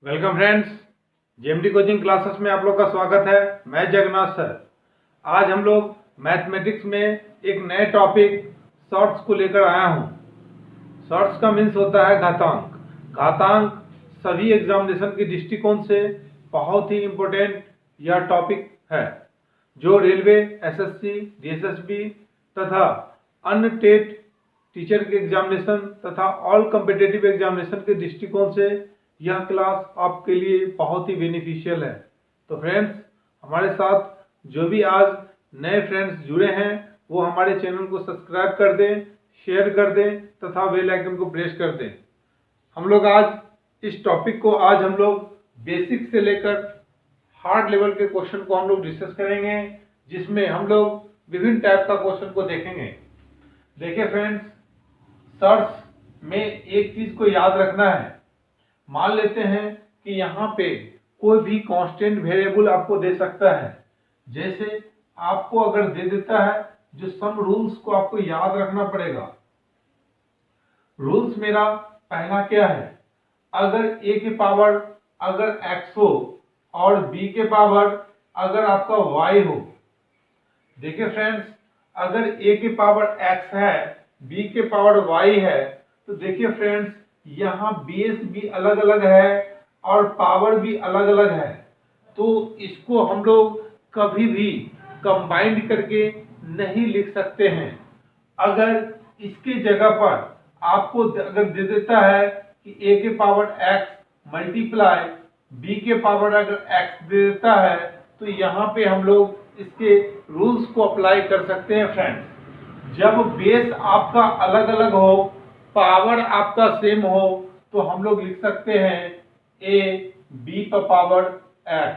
Welcome friends, JMD coaching classes में आप लोग का स्वागत है। मैं जगन्नाथ सर। आज हम लोग मैथमेटिक्स में एक नए टॉपिक शॉर्ट्स को लेकर आया हूँ। शॉर्ट्स का मीन्स होता है घातांक। घातांक सभी एग्जामिनेशन के दृष्टिकोण से बहुत ही इम्पोर्टेंट यह टॉपिक है, जो रेलवे, एसएससी, डीएसएसबी तथा अन्य टेट टीचर के एग्जामिनेशन तथा ऑल कॉम्पिटिटिव एग्जामिनेशन के दृष्टिकोण से यह क्लास आपके लिए बहुत ही बेनिफिशियल है। तो फ्रेंड्स, हमारे साथ जो भी आज नए फ्रेंड्स जुड़े हैं वो हमारे चैनल को सब्सक्राइब कर दें, शेयर कर दें तथा बेल आइकन को प्रेस कर दें। हम लोग आज इस टॉपिक को हम लोग बेसिक से लेकर हार्ड लेवल के क्वेश्चन को हम लोग डिस्कस करेंगे, जिसमें हम लोग विभिन्न टाइप का क्वेश्चन को देखेंगे। देखिए फ्रेंड्स, शॉर्ट्स में एक चीज को याद रखना है। मान लेते हैं कि यहाँ पे कोई भी कांस्टेंट वेरिएबल आपको दे सकता है। जैसे आपको अगर दे देता है, जो सम रूल्स को आपको याद रखना पड़ेगा। रूल्स मेरा पहला क्या है, अगर a के पावर अगर x हो और b के पावर अगर आपका y हो। देखिए फ्रेंड्स, अगर a के पावर x है, b के पावर y है, तो देखिए फ्रेंड्स, यहाँ बेस भी अलग अलग है और पावर भी अलग अलग है। तो इसको हम लोग कभी भी कंबाइंड करके नहीं लिख सकते हैं। अगर इसके जगह पर आपको अगर दे देता है कि a के पावर x मल्टीप्लाई b के पावर अगर x दे देता है, तो यहाँ पे हम लोग इसके रूल्स को अप्लाई कर सकते हैं फ्रेंड्स। जब बेस आपका अलग अलग हो, पावर आपका सेम हो, तो हम लोग लिख सकते हैं a b पर पावर x।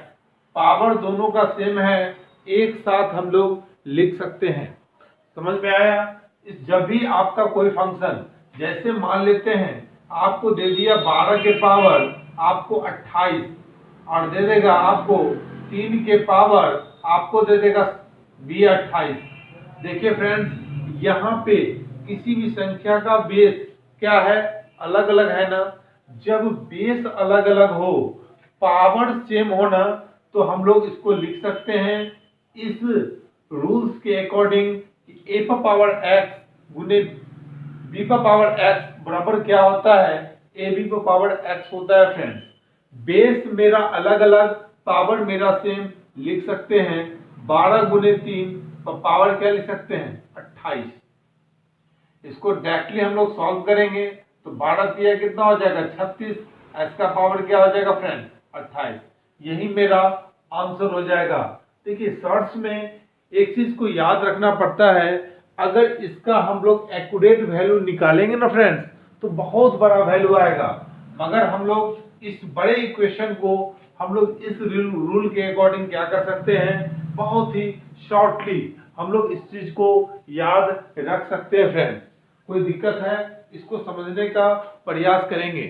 पावर दोनों का सेम है, एक साथ हम लोग लिख सकते हैं। समझ में आया? जब भी आपका कोई फंक्शन, जैसे मान लेते हैं आपको दे दिया 12 के पावर आपको 28 और दे देगा आपको 3 के पावर आपको दे देगा b 28। देखिए फ्रेंड्स, यहाँ पे किसी भी संख्या का बेस क्या है, अलग अलग है ना। जब बेस अलग अलग हो, पावर सेम हो ना, तो हम लोग इसको लिख सकते हैं इस रूल्स के अकॉर्डिंग, a पर पावर x गुने b पर पावर x बराबर क्या होता है, ab पर पावर x होता है फ्रेंड्स। बेस मेरा अलग अलग, पावर मेरा सेम, लिख सकते हैं 12 गुने 3 पर पावर क्या लिख सकते हैं, 28। इसको डायरेक्टली हम लोग सॉल्व करेंगे तो 12 किया कितना हो जाएगा, 36। इसका पावर क्या हो जाएगा फ्रेंड, 28। यही मेरा आंसर हो जाएगा। देखिए, शॉर्ट्स में एक चीज को याद रखना पड़ता है, अगर इसका हम लोग एक्यूरेट वैल्यू निकालेंगे ना फ्रेंड्स, तो बहुत बड़ा वैल्यू आएगा। मगर हम लोग इस बड़े इक्वेशन को हम लोग इस रूल के अकॉर्डिंग क्या कर सकते हैं, बहुत ही शॉर्टली हम लोग इस चीज को याद रख सकते हैं फ्रेंड्स। कोई दिक्कत है, इसको समझने का प्रयास करेंगे।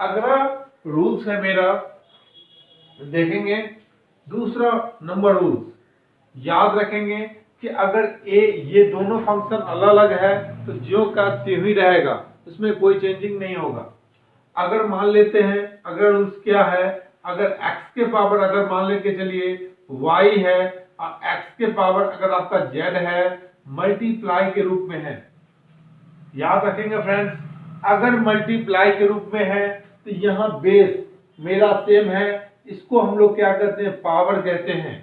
अगला रूल्स है मेरा, देखेंगे दूसरा नंबर रूल्स। याद रखेंगे कि अगर ये दोनों फंक्शन अलग अलग है तो जो का त्यों ही रहेगा, उसमें कोई चेंजिंग नहीं होगा। अगर मान लेते हैं, अगर रूल्स क्या है, अगर x के पावर अगर मान लेके चलिए y है और x के पावर अगर आपका z है, मल्टीप्लाई के रूप में है। याद रखेंगे फ्रेंड्स, अगर मल्टीप्लाई के रूप में है तो यहाँ बेस मेरा सेम है, इसको हम लोग क्या कहते हैं, पावर कहते हैं।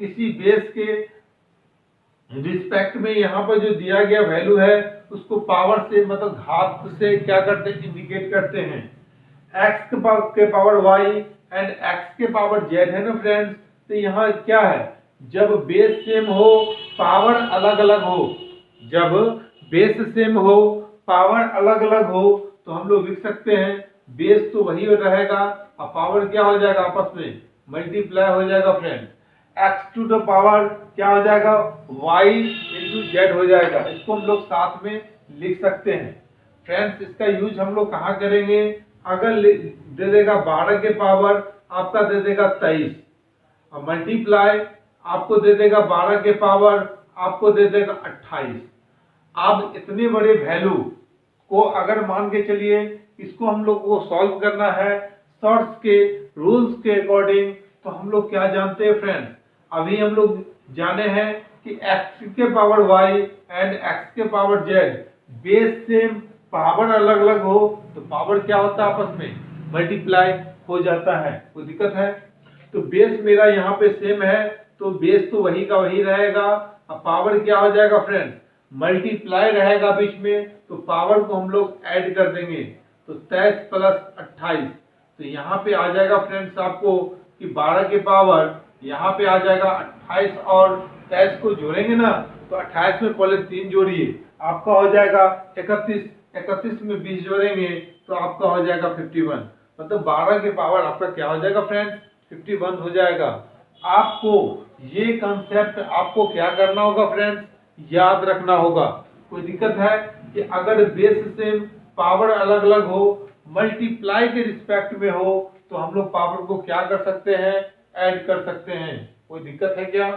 किसी बेस के रिस्पेक्ट में यहाँ पर जो दिया गया वैल्यू है उसको पावर से मतलब घात से क्या करते हैं, इंडिकेट करते हैं। x के पावर y एंड x के पावर z है ना फ्रेंड्स, तो यहाँ क्या है, जब बेस सेम हो, पावर अलग अलग हो, जब बेस सेम हो, पावर अलग अलग हो, तो हम लोग लिख सकते हैं बेस तो वही रहेगा और पावर क्या हो जाएगा, आपस में मल्टीप्लाई हो जाएगा friend. x to the power क्या हो जाएगा, y इंटू जेड हो जाएगा। इसको हम लोग साथ में लिख सकते हैं फ्रेंड्स। इसका यूज हम लोग कहाँ करेंगे, अगर दे देगा 12 के पावर आपका दे देगा 23 और मल्टीप्लाई आपको दे देगा 12 के पावर आपको दे देगा 28। अब इतने बड़े वैल्यू को अगर मान के चलिए इसको हम लोग को सॉल्व करना है, शॉर्ट्स के रूल्स के अकॉर्डिंग तो हम लोग क्या जानते हैं फ्रेंड्स, अभी हम लोग जाने हैं कि x के पावर y एंड x के power z base same power अलग अलग हो तो पावर क्या होता है, आपस में मल्टीप्लाई हो जाता है। कोई दिक्कत है? तो बेस मेरा यहाँ पे सेम है तो बेस तो वही का वही रहेगा। अब पावर क्या हो जाएगा फ्रेंड्स, मल्टीप्लाई रहेगा बीच में, तो पावर को हम लोग ऐड कर देंगे तो 23 प्लस 28। तो यहाँ पे आ जाएगा फ्रेंड्स आपको कि 12 के पावर यहाँ पे आ जाएगा 28 और 23 को जोड़ेंगे ना तो 28 में पहले 3 जोड़िए, आपका हो जाएगा 31। 31 में 20 जोड़ेंगे तो आपका हो जाएगा 51। मतलब 12 के पावर आपका क्या हो जाएगा फ्रेंड्स, 51 हो जाएगा। आपको ये कंसेप्ट आपको क्या करना होगा फ्रेंड्स, याद रखना होगा। कोई दिक्कत है कि अगर बेस सेम पावर अलग अलग हो, मल्टीप्लाई के रिस्पेक्ट में हो तो हम लोग पावर को क्या कर सकते हैं, ऐड कर सकते हैं। कोई दिक्कत है क्या?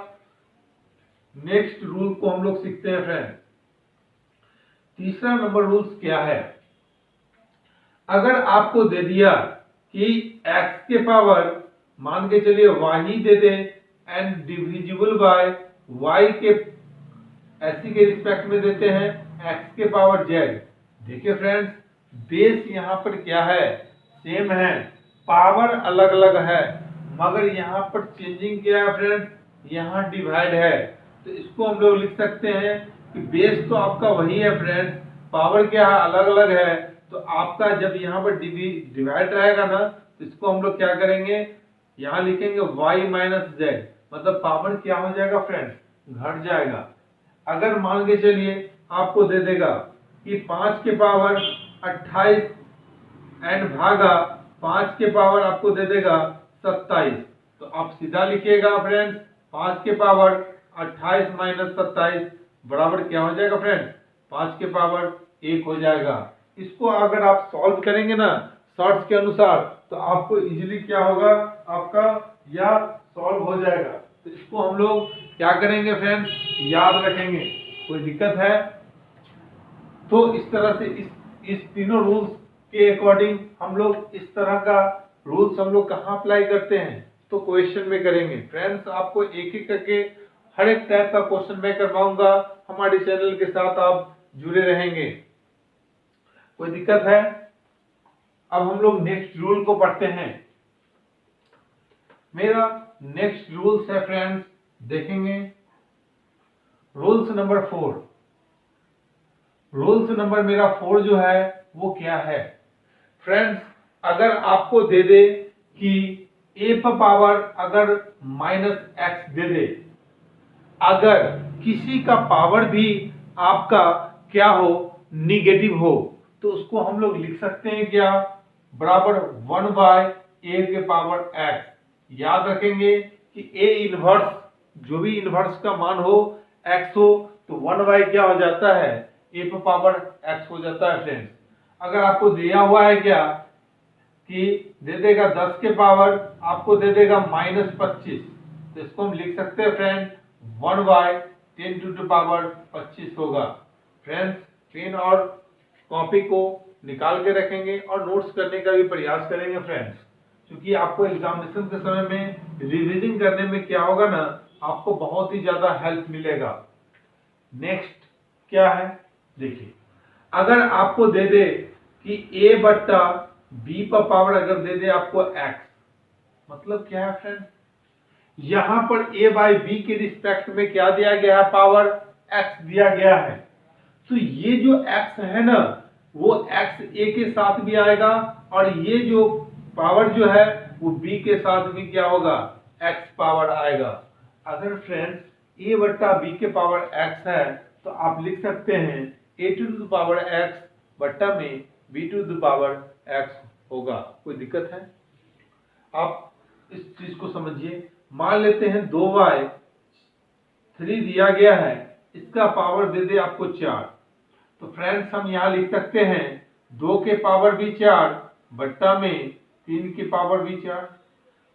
नेक्स्ट रूल को हम लोग सीखते हैं फ्रेंड। तीसरा नंबर रूल्स क्या है, अगर आपको दे दिया कि x के पावर मान के चलिए y he they they and divisible by y के ऐसी के रिस्पेक्ट में देते हैं x के पावर z। देखिए फ्रेंड्स बेस यहाँ पर क्या है, सेम है, पावर अलग अलग है, मगर यहाँ पर चेंजिंग क्या है फ्रेंड्स, यहाँ डिवाइड है। तो इसको हम लोग लिख सकते हैं कि बेस तो आपका वही है फ्रेंड्स, पावर क्या है, अलग अलग है। तो आपका जब यहाँ पर डिवाइड रहेगा ना तो इसको हम लोग क्या करेंगे, यहाँ लिखेंगे y माइनस z, मतलब पावर क्या हो जाएगा फ्रेंड्स, घट जाएगा। अगर मान के चलिए आपको दे देगा कि 5 के पावर 28 एंड भागा 5 के पावर आपको दे देगा 27, तो आप सीधा लिखिएगा फ्रेंड्स 5 के पावर 28 माइनस 27 बराबर क्या हो जाएगा फ्रेंड्स, 5 के पावर 1 हो जाएगा। इसको अगर आप सॉल्व करेंगे ना शॉर्ट्स के अनुसार तो आपको इजीली क्या होगा, आपका यह सॉल्व हो जाएगा। तो इसको हम लोग क्या करेंगे फ्रेंड्स, याद रखेंगे। कोई दिक्कत है? तो इस तरह से इस तीनों रूल्स के अकॉर्डिंग हम लोग इस तरह का रूल्स हम लोग कहाँ अप्लाई करते हैं, तो क्वेश्चन में करेंगे फ्रेंड्स। आपको एक एक करके हर एक टाइप का क्वेश्चन मैं करवाऊंगा, हमारे चैनल के साथ आप जुड़े रहेंगे। कोई दिक्कत है? अब हम लोग नेक्स्ट रूल को पढ़ते हैं। मेरा नेक्स्ट रूल्स है फ्रेंड्स, देखेंगे रूल्स नंबर 4। रूल्स नंबर मेरा 4 जो है वो क्या है फ्रेंड्स, अगर आपको दे दे कि a पर पावर अगर -x दे दे, अगर किसी का पावर भी आपका क्या हो, निगेटिव हो, तो उसको हम लोग लिख सकते हैं क्या, बराबर 1/a के पावर x। याद रखेंगे कि a इनवर्स, जो भी इनवर्स का मान हो x हो तो 1/ क्या हो जाता है, a पर पावर x हो जाता है फ्रेंड्स। अगर आपको दिया हुआ है क्या कि दे देगा 10 के पावर आपको दे देगा -25, तो इसको हम लिख सकते हैं फ्रेंड 1/10 टू द पावर 25 होगा। फ्रेंड्स पेन और कॉपी को निकाल के रखेंगे और नोट्स करने का भी प्रयास करेंगे फ्रेंड्स, क्योंकि आपको एग्जामिनेशन के समय में रिवीजन करने में क्या होगा ना, आपको बहुत ही ज्यादा हेल्प मिलेगा। नेक्स्ट क्या है, देखिए अगर आपको दे दे कि a बट्टा b पर पावर अगर दे दे आपको x, मतलब क्या है फ्रेंड, यहां पर a बाई b के रिस्पेक्ट में क्या दिया गया है, पावर x दिया गया है। तो ये जो x है ना वो x a के साथ भी आएगा और ये जो पावर जो है वो b के साथ भी क्या होगा, x पावर आएगा। अगर फ्रेंड्स a बट्टा b के पावर x है तो आप लिख सकते हैं a to the power x बट्टा में b to the power x होगा। कोई दिक्कत है? आप इस चीज को समझिए। मान लेते हैं 2y 3 दिया गया है, इसका पावर दे दे आपको 4, तो फ्रेंड्स हम यहाँ लिख सकते हैं 2 के पावर भी 4 बट्टा में 3 की पावर भी 4।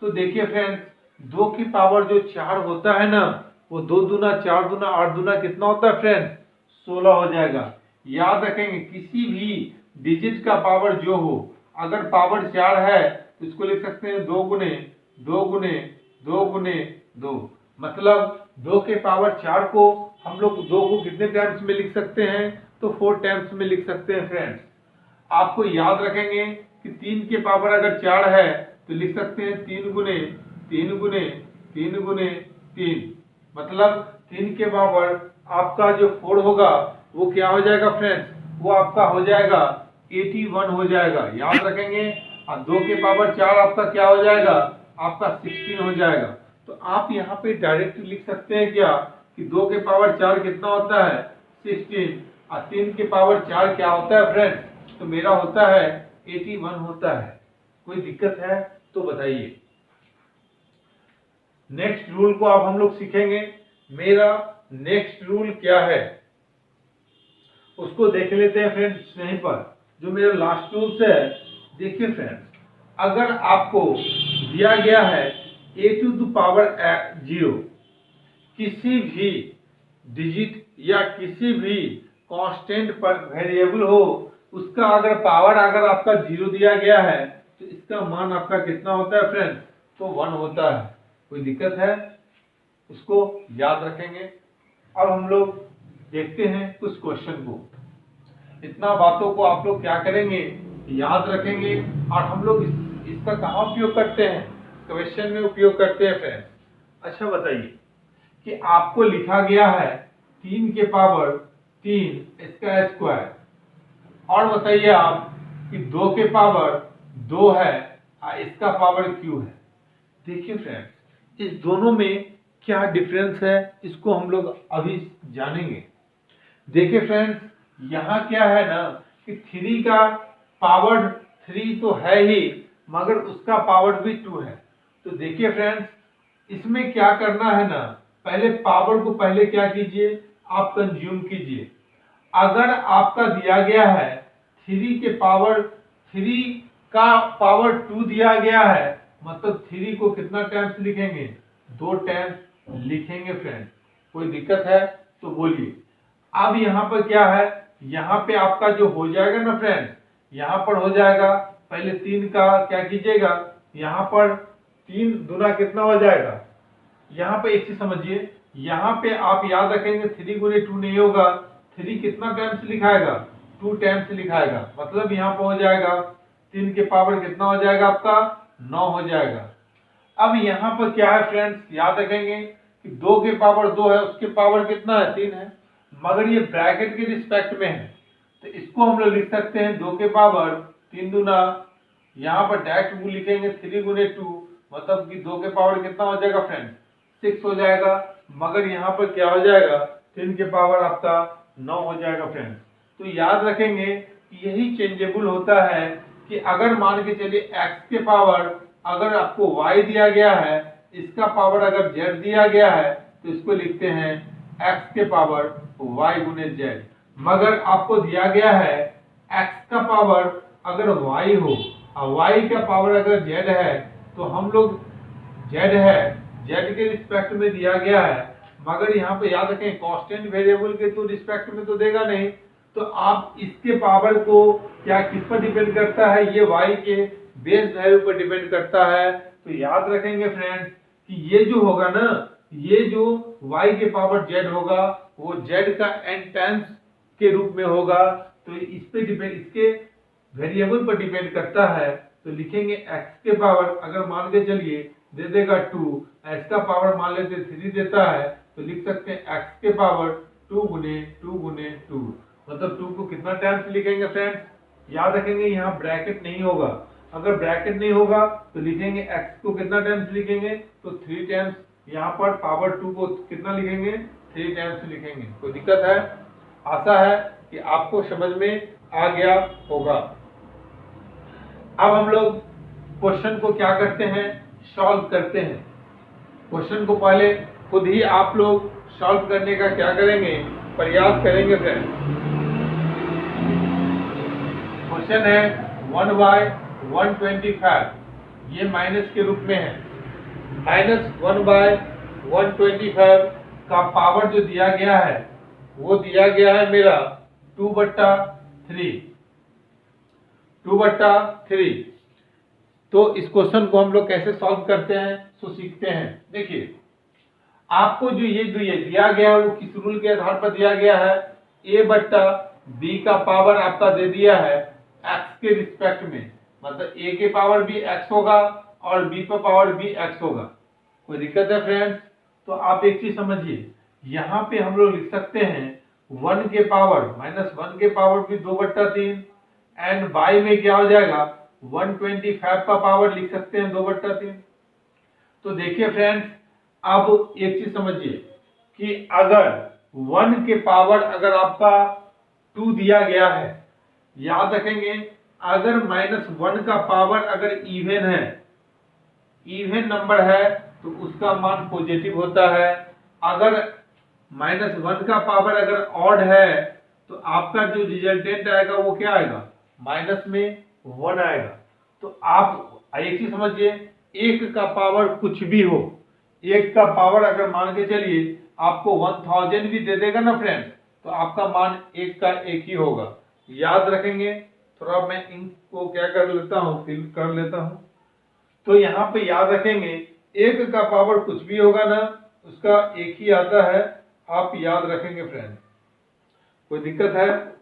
तो देखिए फ्रेंड्स 2 की पावर जो 4 होता है ना वो 2 दूना 4 दूना 8 दूना कितना होता है फ्रेंड्स, 16 हो जाएगा। याद रखेंगे किसी भी डिजिट का पावर जो हो, अगर पावर 4 है तो इसको लिख सकते हैं 2 गुने 2 गुने 2 गुने 2, मतलब 2 के पावर 4 को हम लोग 2 को कितने टाइम्स में लिख सकते हैं, तो 4 टाइम्स में लिख सकते हैं फ्रेंड्स। आपको याद रखेंगे कि 3 के पावर अगर 4 है तो लिख सकते हैं 3 गुने 3 गुने 3 गुने 3, मतलब 3 के पावर आपका जो 4 होगा वो क्या हो जाएगा फ्रेंड्स, वो आपका हो जाएगा 81 हो जाएगा, याद रखेंगे। और 2 के पावर 4 आपका क्या हो जाएगा, आपका 16 हो जाएगा। तो आप यहाँ पे डायरेक्ट लिख सकते हैं क्या कि 2 के पावर 4 कितना होता है 16, और 3 के पावर 4 क्या होता है फ्रेंड्स, तो मेरा होता है 81 होता है। कोई दिक्कत है तो बताइए। नेक्स्ट रूल को अब हम लोग सीखेंगे। मेरा नेक्स्ट रूल क्या है उसको देख लेते हैं फ्रेंड्स। यहीं पर जो मेरा लास्ट रूल है, देखिए फ्रेंड्स, अगर आपको दिया गया है a टू द पावर 0 किसी भी डिजिट या किसी भी कांस्टेंट पर वेरिएबल हो, उसका अगर पावर अगर आपका 0 दिया गया है तो इसका मान आपका कितना होता है फ्रेंड्स, तो 1 होता है। कोई दिक्कत है, उसको याद रखेंगे। अब हम लोग देखते हैं कुछ क्वेश्चन को। इतना बातों को आप लोग क्या करेंगे, याद रखेंगे, और हम लोग इसका कहाँ उपयोग करते हैं, क्वेश्चन में उपयोग करते हैं फ्रेंड्स। अच्छा बताइए कि आपको लिखा गया है 3 के पावर 3 इसका स्क्वायर, और बताइए आप कि 2 के पावर 2 है और इसका पावर क्यू है। देखिए फ्रेंड्स, इस दोनों में क्या डिफरेंस है इसको हम लोग अभी जानेंगे। देखिए फ्रेंड्स, यहाँ क्या है ना कि 3 का पावर 3 तो है ही, मगर उसका पावर भी 2 है। तो देखिए फ्रेंड्स, इसमें क्या करना है ना, पहले पावर को पहले क्या कीजिए, आप कंज्यूम कीजिए। अगर आपका दिया गया है 3 के पावर 3 का पावर 2 दिया गया है, मतलब 3 को कितना टाइम्स लिखेंगे, 2 टाइम्स लिखेंगे फ्रेंड्स। कोई दिक्कत है तो बोलिए। अब यहाँ पर क्या है, यहाँ पे आपका जो हो जाएगा ना फ्रेंड्स, यहाँ पर हो जाएगा, पहले 3 का क्या कीजिएगा, यहाँ पर 3 दूना कितना हो जाएगा। यहाँ पे एक चीज समझिए, यहाँ पे आप याद रखेंगे 3 गुने 2 नहीं होगा, 3 कितना टाइम्स लिखाएगा, 2 टाइम्स लिखाएगा, मतलब यहाँ पे हो जाएगा 3 के पावर कितना हो जाएगा आपका 9 हो जाएगा। अब यहाँ पर क्या है फ्रेंड्स, याद रखेंगे कि 2 के पावर 2 है, उसके पावर कितना है 3 है, मगर ये ब्रैकेट के रिस्पेक्ट में है, तो इसको हम लोग लिख सकते हैं 2 के पावर 3 दूना, यहाँ पर डायरेक्ट लिखेंगे 3 गुने 2, मतलब कि 2 के पावर कितना हो जाएगा फ्रेंड्स 6 हो जाएगा, मगर यहाँ पर क्या हो जाएगा 3 के पावर आपका 9 हो जाएगा फ्रेंड्स। तो याद रखेंगे कि यही चेंजेबल होता है कि अगर मान के चलिए x के पावर अगर आपको y दिया गया है, इसका पावर अगर z दिया गया है, तो इसको लिखते हैं x के पावर y गुने z। मगर आपको दिया गया है x का पावर अगर y हो और y का पावर अगर z है, तो हम लोग z है, z के रिस्पेक्ट में दिया गया है, मगर यहाँ पे याद रखें कांस्टेंट वेरिएबल के तो रिस्पेक्ट में तो देगा नहीं, तो आप इसके पावर को क्या किस पर डिपेंड करता है, ये y के बेस वैल्यू पर डिपेंड करता है। तो याद रखेंगे फ्रेंड्स कि ये जो होगा ना, ये जो y के पावर z होगा वो z का n टाइम्स के रूप में होगा, तो इस पे डिपेंड, इसके वेरिएबल पर डिपेंड करता है। तो लिखेंगे x के पावर अगर मान के चलिए दे देगा 2, x का पावर मान लेते 3 देता है, तो लिख सकते हैं x के पावर 2 गुने 2 गुने 2, मतलब 2 को कितना टाइम्स लिखेंगे फ्रेंड्स, याद रखेंगे यहाँ ब्रैकेट नहीं होगा, अगर ब्रैकेट नहीं होगा तो लिखेंगे x को कितना टाइम्स लिखेंगे, तो 3 टाइम्स, यहाँ पर पावर 2 को कितना लिखेंगे 3 टाइम्स लिखेंगे। कोई दिक्कत है, आशा है कि आपको समझ में आ गया होगा। अब हम लोग क्वेश्चन को क्या करते हैं, सॉल्व करते हैं। क्वेश्चन को पहले खुद ही आप लोग सॉल्व करने का क्या करेंगे, प्रयास करेंगे फ्रेंड्स। क्वेश्चन है 1/125, ये माइनस के रूप में है, -1/125 का पावर जो दिया गया है वो दिया गया है मेरा 2/3, तो इस क्वेश्चन को हम लोग कैसे सॉल्व करते हैं सो सीखते हैं। देखिए आपको जो ये दिया गया है वो किस रूल के आधार पर दिया गया है, a बट्टा b का पावर आपका दे दिया है x के रिस्पेक्ट में, मतलब a के पावर भी x होगा और b पर पावर भी x होगा। कोई दिक्कत है फ्रेंड्स? तो आप एक चीज समझिए, यहाँ पे हम लोग लिख सकते हैं 1 के पावर माइनस 1 के पावर भी 2/3 एंड बाई में क्या हो जाएगा 125 का पावर लिख सकते हैं 2/3। तो देखिए फ्रेंड्स, अब एक चीज समझिए कि अगर 1 के पावर अगर आपका 2 दिया गया है, याद रखेंगे अगर -1 का पावर अगर इवन है, इवन नंबर है तो उसका मान पॉजिटिव होता है। अगर -1 का पावर अगर ऑड है तो आपका जो रिजल्टेंट आएगा वो क्या आएगा, -1 आएगा। तो आप एक चीज समझिए, 1 का पावर कुछ भी हो, 1 का पावर अगर मान के चलिए आपको 1000 भी दे देगा ना फ्रेंड्स, तो आपका मान 1 का 1 ही होगा। याद रखेंगे, थोड़ा मैं इनको क्या कर लेता हूँ, फिल कर लेता हूँ। तो यहाँ पे याद रखेंगे 1 का पावर कुछ भी होगा ना उसका 1 ही आता है, आप याद रखेंगे फ्रेंड्स। कोई दिक्कत है?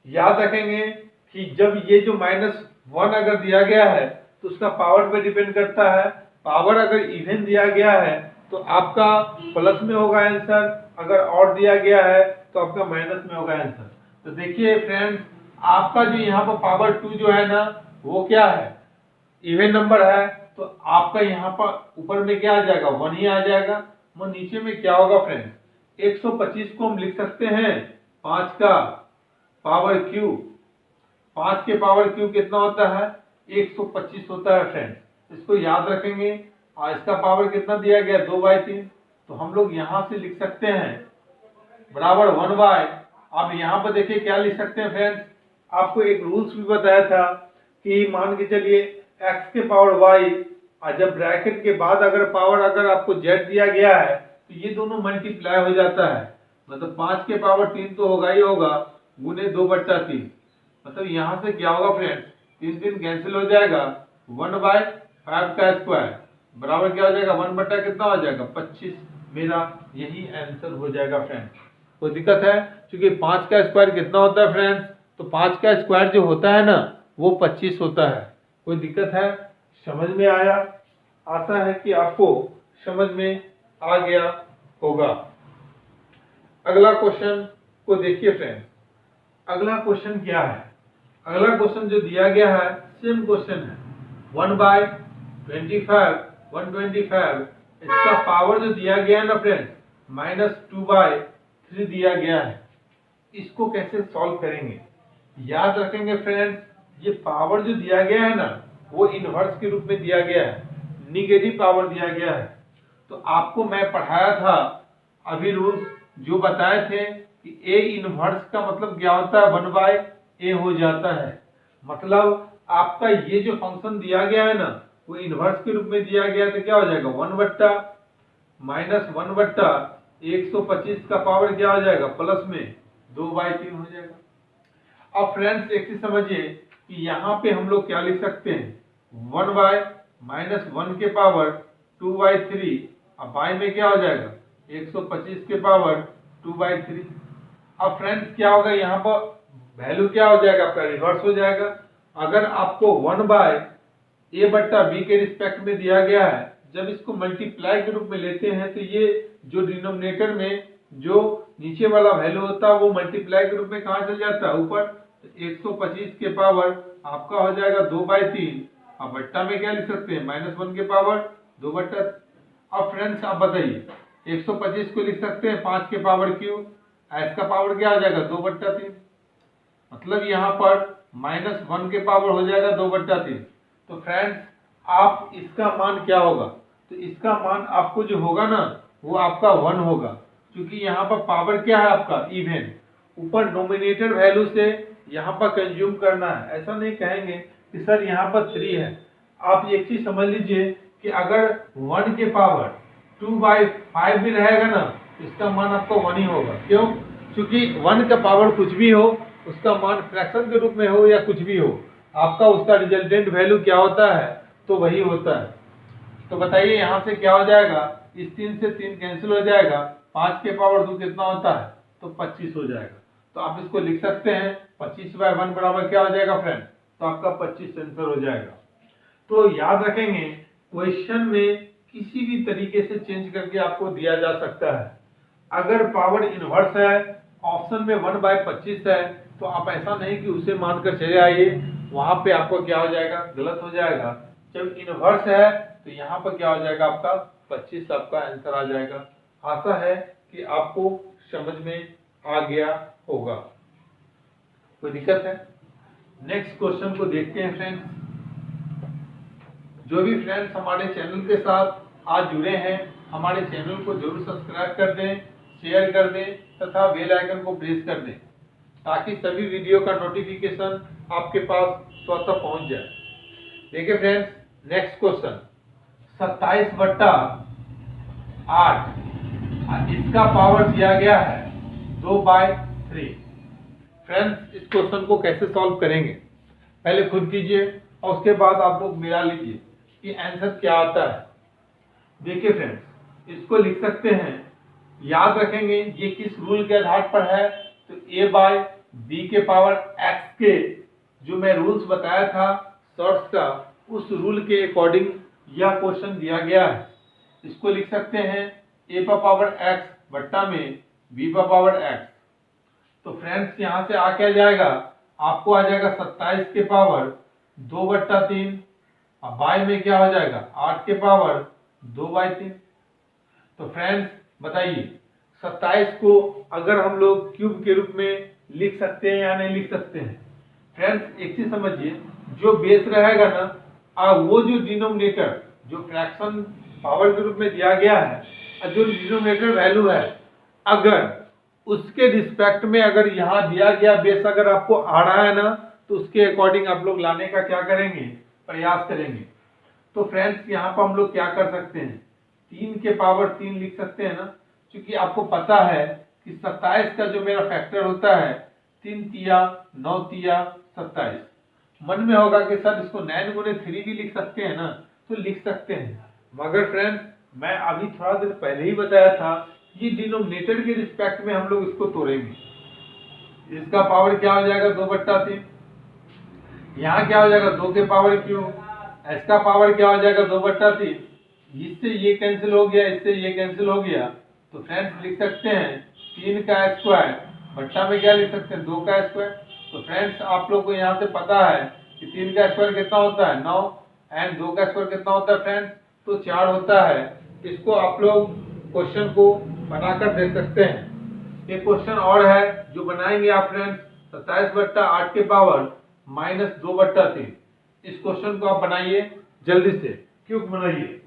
याद रखेंगे कि जब ये जो -1 अगर दिया गया है तो उसका पावर पे डिपेंड करता है। पावर अगर इवन दिया गया है तो आपका प्लस में होगा आंसर, अगर ऑड दिया गया है तो आपका माइनस में होगा आंसर। तो देखिए फ्रेंड्स, आपका जो यहाँ पर पावर 2 जो है ना वो क्या है, इवन नंबर है, तो आपका यहाँ पर ऊपर में क्या आ जाएगा 1 ही आ जाएगा। वो नीचे में क्या होगा फ्रेंड्स, 125 को हम लिख सकते हैं 5 का पावर क्यूब। 5 के पावर क्यूब कितना होता है, 125 होता है फ्रेंड्स। इसको याद रखेंगे। और इसका पावर कितना दिया गया 2/3, तो हम लोग यहाँ से लिख सकते हैं बराबर 1/। अब यहाँ पर देखिए क्या लिख सकते हैं फ्रेंड्स, आपको एक रूल्स भी बताया था कि मान के चलिए x के पावर y, और जब ब्रैकेट के बाद अगर पावर अगर आपको z दिया गया है तो ये दोनों मल्टीप्लाई हो जाता है, मतलब 5 के पावर 3 तो होगा ही होगा गुने 2/3। मतलब यहाँ से क्या होगा फ्रेंड्स, 3 कैंसिल हो जाएगा, 1/5 का स्क्वायर बराबर क्या हो जाएगा 1 बट्टा कितना हो जाएगा 25। मेरा यही आंसर हो जाएगा फ्रेंड्स। कोई दिक्कत है? क्योंकि 5 का स्क्वायर कितना होता है फ्रेंड्स, तो 5 का स्क्वायर जो होता है ना वो 25 होता है। कोई दिक्कत है? समझ में आया? आशा है कि आपको समझ में आ गया होगा। अगला क्वेश्चन को देखिए फ्रेंड्स। अगला क्वेश्चन क्या है, अगला क्वेश्चन जो दिया गया है सेम क्वेश्चन है, 1/25 125, इसका पावर जो दिया गया है ना फ्रेंड्स -2/3 दिया गया है। इसको कैसे सॉल्व करेंगे? याद रखेंगे फ्रेंड्स, ये पावर जो दिया गया है ना वो इनवर्स के रूप में दिया गया है, निगेटिव पावर दिया गया है। तो आपको मैं पढ़ाया था अभी रूल्स जो बताए थे कि a इनवर्स का मतलब क्या होता है 1/a हो जाता है। मतलब आपका ये जो फंक्शन दिया गया है ना वो इनवर्स के रूप में दिया गया है, तो क्या हो जाएगा 1/-1/125 का पावर क्या हो जाएगा प्लस में 2/3 हो जाएगा। अब फ्रेंड्स एक चीज समझिए कि यहाँ पे हम लोग क्या लिख सकते हैं, 1/-1 के पावर 2/3, अब बाई में क्या हो जाएगा 125 के पावर 2/3। अब फ्रेंड्स क्या होगा, यहाँ पर वैल्यू क्या हो जाएगा आपका रिवर्स हो जाएगा। अगर आपको 1/a/b के रिस्पेक्ट में दिया गया है, जब इसको मल्टीप्लाई के रूप में लेते हैं तो ये जो डिनोमिनेटर में जो नीचे वाला वैल्यू होता है वो मल्टीप्लाई के रूप में कहाँ चल जाता है ऊपर, 125 के पावर आपका हो जाएगा 2/3। अब बट्टा में क्या लिख सकते हैं -1 के पावर 2/3। अब फ्रेंड्स आप बताइए 125 को लिख सकते हैं 5 के पावर क्यूब, इसका पावर क्या हो जाएगा 2/3, मतलब यहाँ पर -1 के पावर हो जाएगा 2/3। तो फ्रेंड्स आप इसका मान क्या होगा, तो इसका मान आपको जो होगा ना वो आपका 1 होगा, क्योंकि यहाँ पर पावर क्या है आपका इवन, ऊपर नोमिनेटर वैल्यू से यहाँ पर कंज्यूम करना है। ऐसा नहीं कहेंगे कि सर यहाँ पर 3 है। आप एक चीज समझ लीजिए कि अगर 1 के पावर 2/5 भी रहेगा ना तो इसका मान आपका 1 ही होगा। क्यों? क्योंकि 1 का पावर कुछ भी हो उसका मान फ्रैक्शन के रूप में हो या कुछ भी हो, आपका उसका रिजल्टेंट वैल्यू क्या होता है, तो वही होता है। तो बताइए यहाँ से क्या हो जाएगा, इस 3 से 3 कैंसिल हो जाएगा, 5 के पावर 2 कितना होता है, तो 25 हो जाएगा। तो आप इसको लिख सकते हैं 25/1 बराबर क्या हो जाएगा फ्रेंड, तो आपका 25 आंसर हो जाएगा। तो याद रखेंगे क्वेश्चन में किसी भी तरीके से चेंज करके आपको दिया जा सकता है। अगर पावर इनवर्स है, ऑप्शन में 1/25 है, तो आप ऐसा नहीं कि उसे मानकर चले आइए, वहां पे आपको क्या हो जाएगा, गलत हो जाएगा। जब इनवर्स है तो यहाँ पर क्या हो जाएगा, आपका 25 आपका आंसर आ जाएगा। आशा है कि आपको समझ में आ गया होगा। कोई दिक्कत है? नेक्स्ट क्वेश्चन को देखते हैं फ्रेंड्स। जो भी फ्रेंड्स हमारे चैनल के साथ आज जुड़े हैं, हमारे चैनल को जरूर सब्सक्राइब कर दें, शेयर कर दें तथा बेल आइकन को प्रेस कर दें, ताकि सभी वीडियो का नोटिफिकेशन आपके पास स्वतः पहुंच जाए। देखिए फ्रेंड्स, नेक्स्ट क्वेश्चन 27/8, इसका पावर दिया गया है 2/3। फ्रेंड्स, इस क्वेश्चन को कैसे सॉल्व करेंगे, पहले खुद कीजिए और उसके बाद आप लोग मिला लीजिए कि आंसर क्या आता है। देखिए फ्रेंड्स, इसको लिख सकते हैं, याद रखेंगे ये किस रूल के आधार पर है, तो a/b के पावर x के जो मैं रूल्स बताया था शॉर्ट्स का, उस रूल के अकॉर्डिंग यह क्वेश्चन दिया गया है। इसको लिख सकते हैं a पर पावर x बट्टा में b पर पावर x। तो फ्रेंड्स यहाँ से आ क्या जाएगा, आपको आ जाएगा 27 के पावर 2/3, अब बाय में क्या हो जाएगा 8 के पावर 2/3। तो फ्रेंड्स बताइए 27 को अगर हम लोग क्यूब के रूप में लिख सकते हैं या नहीं लिख सकते हैं। फ्रेंड्स एक चीज समझिए, जो बेस रहेगा ना, वो जो डिनोमिनेटर जो फ्रैक्शन पावर के रूप में दिया गया है, जो डिनोमिनेटर वैल्यू है, अगर उसके रिस्पेक्ट में अगर यहाँ दिया गया बेस अगर आपको आ रहा है ना, तो उसके अकॉर्डिंग आप लोग लाने का क्या करेंगे, प्रयास करेंगे। तो फ्रेंड्स यहाँ पर हम लोग क्या कर सकते हैं, 3 के पावर 3 लिख सकते हैं ना, क्योंकि आपको पता है कि 27 का जो मेरा फैक्टर होता है 3 तिया 9 तिया 27। मन में होगा कि सर इसको 9 गुने 3 भी लिख सकते हैं ना, तो लिख सकते हैं, मगर फ्रेंड्स मैं अभी थोड़ा देर पहले ही बताया था, ये डिनोमिनेटर के रिस्पेक्ट में हम लोग इसको तोड़ेंगे। इसका पावर क्या हो जाएगा 2/3, यहाँ क्या हो जाएगा 2 के पावर क्यूब, इसका पावर क्या हो जाएगा 2/3, इससे ये कैंसिल हो गया, इससे ये कैंसिल हो गया। तो फ्रेंड्स लिख सकते हैं 3 का स्क्वायर बट्टा में क्या लिख सकते हैं 2 का स्क्वायर। तो फ्रेंड्स आप लोग को यहाँ से पता है कि 3 का स्क्वायर कितना होता है 9, एंड 2 का स्क्वायर कितना होता है फ्रेंड्स, तो 4 होता है। इसको आप लोग क्वेश्चन को बनाकर देख सकते हैं। एक क्वेश्चन और है जो बनाएंगे आप फ्रेंड्स, 27/8 के पावर -2/3। इस क्वेश्चन को आप बनाइए जल्दी से, क्यों बनाइए।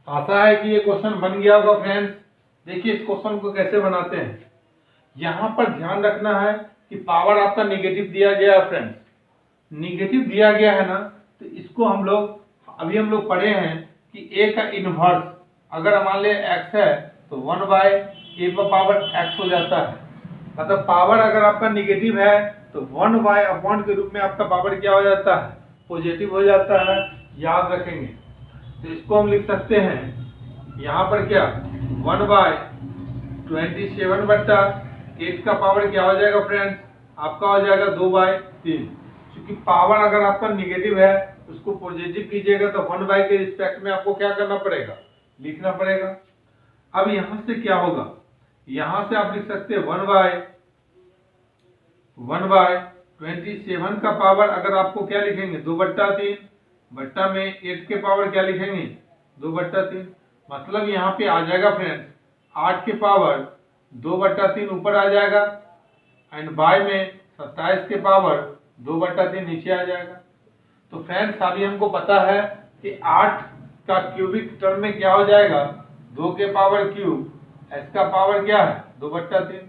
आशा है कि ये क्वेश्चन बन गया होगा फ्रेंड्स। देखिए इस क्वेश्चन को कैसे बनाते हैं, यहाँ पर ध्यान रखना है कि पावर आपका नेगेटिव दिया गया है फ्रेंड्स, नेगेटिव दिया गया है ना, तो इसको हम लोग अभी हम लोग पढ़े हैं कि a का इनवर्स अगर मान लिया x है तो 1/a पर पावर x हो जाता है। मतलब पावर अगर आपका नेगेटिव है तो 1/अपॉन के रूप में आपका पावर क्या हो जाता है, पॉजिटिव हो जाता है, याद रखेंगे। तो इसको हम लिख सकते हैं यहाँ पर क्या 1/27/8 का पावर क्या हो जाएगा फ्रेंड्स, आपका हो जाएगा 2/3। क्योंकि पावर अगर आपका निगेटिव है उसको पॉजिटिव कीजिएगा तो 1 के रिस्पेक्ट में आपको क्या करना पड़ेगा, लिखना पड़ेगा। अब यहां से क्या होगा, यहां से आप लिख सकते हैं 1/27 का पावर अगर आपको क्या लिखेंगे 2/3 बट्टा में 8 के पावर क्या लिखेंगे 2/3। मतलब यहाँ पे आ जाएगा फ्रेंड्स 8 के पावर 2/3 ऊपर आ जाएगा एंड बाय में 27 के पावर 2/3 नीचे आ जाएगा। तो फ्रेंड्स अभी हमको पता है कि 8 का क्यूबिक टर्म में क्या हो जाएगा, 2 के पावर क्यूब, s का पावर क्या है 2/3,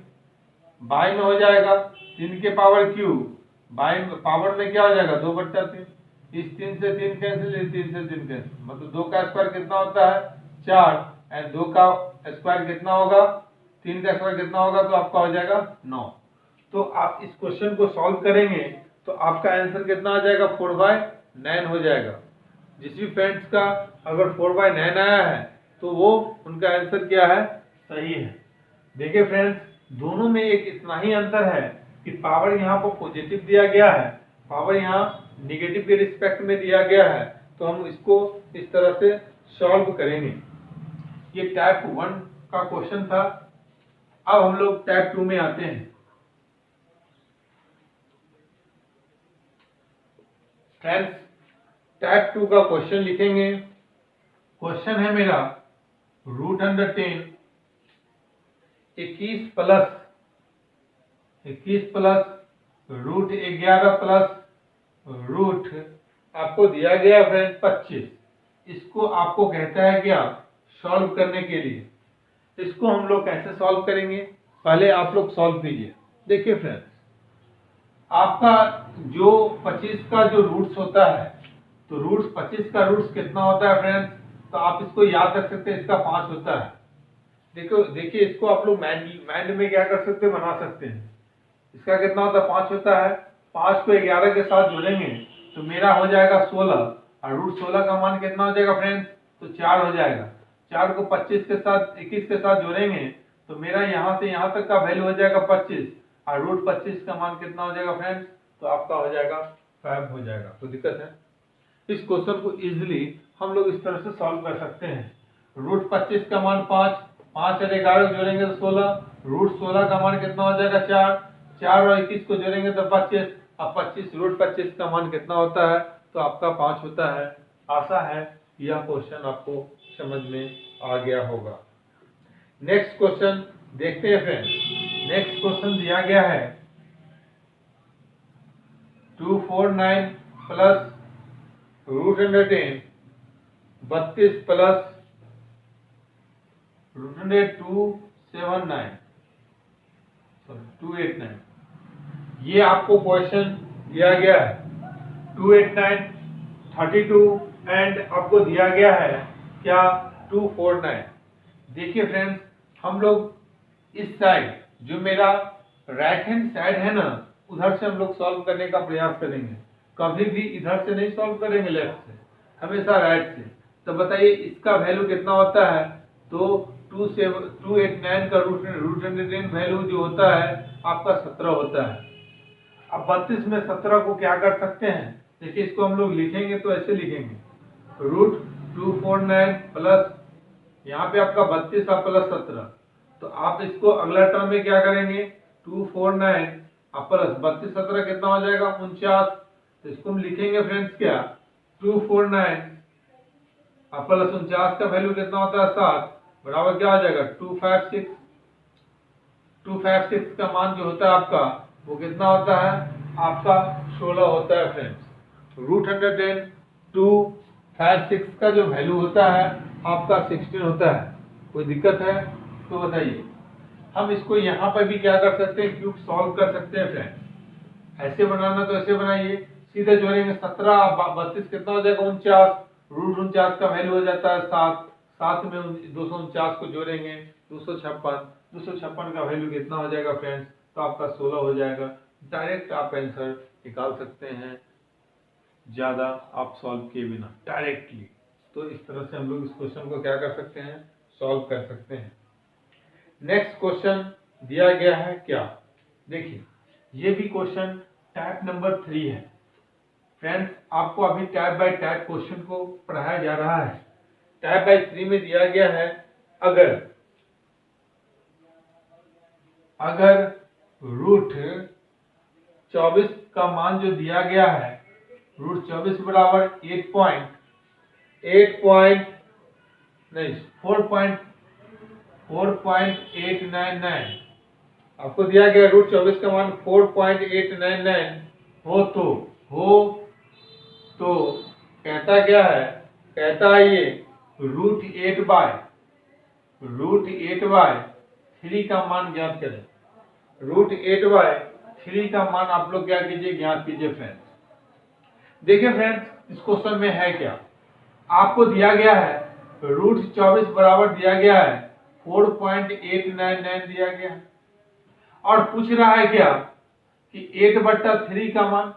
बाय में हो जाएगा 3 के पावर क्यूब, बाय पावर में क्या हो जाएगा 2/3, इस 3 से 3 कैंसिल, इस 3 से 3 कैंसिल, मतलब 2 का स्क्वायर कितना होता है 4 एंड 2 का स्क्वायर कितना होगा 3 का स्क्वायर कितना होगा, तो आपका हो जाएगा 9। तो आप इस क्वेश्चन को सॉल्व करेंगे तो आपका आंसर कितना आ जाएगा 4/9 हो जाएगा। जिस भी फ्रेंड्स का अगर 4/9 आया है तो वो उनका आंसर क्या है, सही है। देखिए फ्रेंड्स, दोनों में एक इतना ही अंतर है कि पावर यहाँ पर पॉजिटिव दिया गया है, पावर यहाँ निगेटिव के रिस्पेक्ट में दिया गया है, तो हम इसको इस तरह से सॉल्व करेंगे। ये टाइप 1 का क्वेश्चन था। अब हम लोग टाइप 2 में आते हैं। फ्रेंड्स, टाइप 2 का क्वेश्चन लिखेंगे। क्वेश्चन है मेरा √10 21 प्लस √11 प्लस रूट आपको दिया गया फ्रेंड 25। इसको आपको कहता है क्या, सॉल्व करने के लिए। इसको हम लोग कैसे सॉल्व करेंगे, पहले आप लोग सॉल्व कीजिए। देखिए फ्रेंड्स, आपका जो 25 का जो रूट्स होता है, तो रूट्स 25 का रूट्स कितना होता है फ्रेंड्स, तो आप इसको याद रख सकते हैं, इसका 5 होता है। देखिए इसको आप लोग माइंड में क्या कर सकते हैं, बना सकते हैं। इसका कितना होता है 5 होता है, 5 को 11 के साथ जोड़ेंगे तो मेरा हो जाएगा 16 और √16 का मान कितना हो जाएगा फ्रेंड्स, तो 4 हो जाएगा। 4 को 25 के साथ 21 के साथ जोड़ेंगे तो मेरा यहाँ से यहाँ तक का वैल्यू हो जाएगा 25 और √25 का मान कितना हो जाएगा फ्रेंड्स, तो आपका हो जाएगा 5 हो जाएगा। तो दिक्कत है, इस क्वेश्चन को इजिली हम लोग इस तरह से सॉल्व कर सकते हैं। √25 का मान 5, 5 और 11 जोड़ेंगे तो 16, √16 का मान कितना हो जाएगा 4, 4 और 21 को जोड़ेंगे तो 25, अब 25 √25 का मान कितना होता है, तो आपका 5 होता है। आशा है यह क्वेश्चन आपको समझ में आ गया होगा। नेक्स्ट क्वेश्चन देखते हैं फ्रेंड्स। नेक्स्ट क्वेश्चन दिया गया है 249 प्लस √110 32 प्लस √289 ये आपको क्वेश्चन दिया गया है 289 32 एंड आपको दिया गया है क्या 249। देखिए फ्रेंड्स, हम लोग इस साइड जो मेरा राइट हैंड साइड है ना, उधर से हम लोग सॉल्व करने का प्रयास करेंगे। कभी भी इधर से नहीं सॉल्व करेंगे लेफ्ट से, हमेशा राइट से। तो बताइए इसका वैल्यू कितना होता है, तो 289 का √110 वैल्यू जो होता है आपका 17 होता है। अब 32 में 17 को क्या कर सकते हैं, देखिए इसको हम लोग लिखेंगे तो ऐसे लिखेंगे √249 प्लस यहाँ पे आपका 32 और प्लस 17। तो आप इसको अगला टर्म में क्या करेंगे, 249 और प्लस 32 17 कितना हो जाएगा 49। तो इसको हम लिखेंगे फ्रेंड्स क्या, 249 और प्लस 49 का वैल्यू कितना होता है 7 बराबर क्या हो जाएगा 256। 256 का मान जो होता है आपका वो कितना होता है, आपका 16 होता है फ्रेंड्स। √110 256 का जो वैल्यू होता है आपका 16 होता है। कोई दिक्कत है तो बताइए। हम इसको यहाँ पर भी क्या कर सकते हैं, क्यूब सॉल्व कर सकते हैं फ्रेंड्स। ऐसे बनाना तो ऐसे बनाइए, सीधे जोड़ेंगे 17 32 कितना हो जाएगा 49, √49 का वैल्यू हो जाता है 7, 7 में 249 को जोड़ेंगे 256, 256 का वैल्यू कितना हो जाएगा फ्रेंड्स, तो आपका 16 हो जाएगा। डायरेक्ट आप आंसर निकाल सकते हैं, ज्यादा आप सॉल्व किए बिना डायरेक्टली। तो इस तरह से हम लोग इस क्वेश्चन को क्या कर सकते हैं, सॉल्व कर सकते हैं। नेक्स्ट क्वेश्चन दिया गया है क्या, देखिए ये भी क्वेश्चन टाइप नंबर 3 है फ्रेंड्स। आपको अभी टाइप बाय टाइप क्वेश्चन को पढ़ाया जा रहा है। टाइप बाय 3 में दिया गया है अगर √24 का मान जो दिया गया है, √24 बराबर 4.8 4.899 आपको दिया गया रूट 24 का मान 4.899 हो तो कहता क्या है, कहता है ये √8/3 का मान ज्ञात करें। √8/3 का मान आप लोग क्या कीजिए, ज्ञात कीजिए फ्रेंड्स। देखिए फ्रेंड्स इस क्वेश्चन में है क्या, आपको दिया गया है √24 बराबर दिया गया है 4.899 दिया गया है और पूछ रहा है क्या कि 8/3 का मान।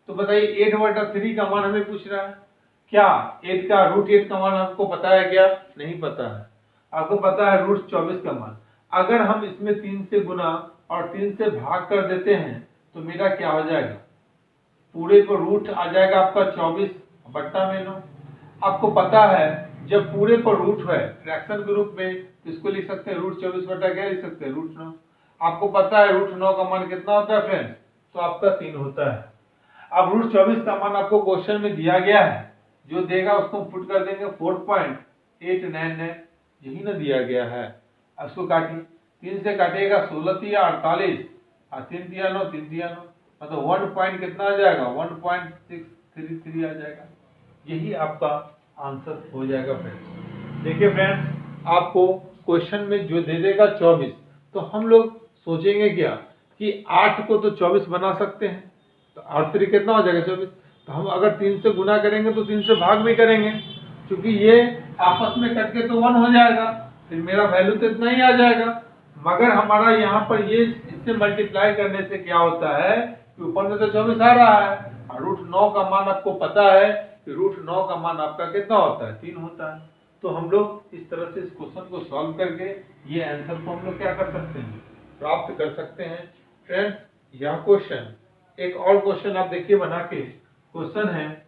तो बताइए 8/3 का मान हमें पूछ रहा है, क्या 8 का √8 का मान आपको पता है क्या? नहीं पता है, आपको पता है √24 का मान। अगर हम इसमें 3 से गुना और 3 से भाग कर देते हैं तो मेरा क्या हो जाएगा, पूरे को रूट आ जाएगा आपका 24/9। आपको पता है जब पूरे को रूट है फ्रैक्शन के रूप में तो इसको लिख सकते हैं √24 क्या लिख सकते हैं, √9। आपको पता है √9 का मान कितना होता है फ्रेंड्स, तो आपका 3 होता है। अब √24 का मान आपको क्वेश्चन में दिया गया है, जो देगा उसको पुट कर देंगे 4.899, यही ना दिया गया है। अब इसको काटिए, 3 से काटिएगा 16 तिया 48 और 3 तिया 9 3 तिया 9, मतलब 1 पॉइंट कितना आ जाएगा, 1.633 आ जाएगा। यही आपका आंसर हो जाएगा फ्रेंड्स। देखिए फ्रेंड्स आपको क्वेश्चन में जो दे देगा 24, तो हम लोग सोचेंगे क्या कि 8 को तो 24 बना सकते हैं, तो 8 3 कितना हो जाएगा 24। तो हम अगर 3 से गुना करेंगे तो 3 से भाग भी करेंगे, क्योंकि ये आपस में कट के तो 1 हो जाएगा, फिर मेरा वैल्यू तो इतना ही आ जाएगा। मगर हमारा यहाँ पर ये इससे मल्टीप्लाई करने से क्या होता है कि ऊपर में तो 24 आ रहा है और √9 का मान आपको पता है कि √9 का मान आपका कितना होता है, 3 होता है। तो हम लोग इस तरह से इस क्वेश्चन को सॉल्व करके ये आंसर को हम लोग क्या कर सकते हैं, प्राप्त कर सकते हैं फ्रेंड्स। यह क्वेश्चन, एक और क्वेश्चन आप देखिए बना के, क्वेश्चन है,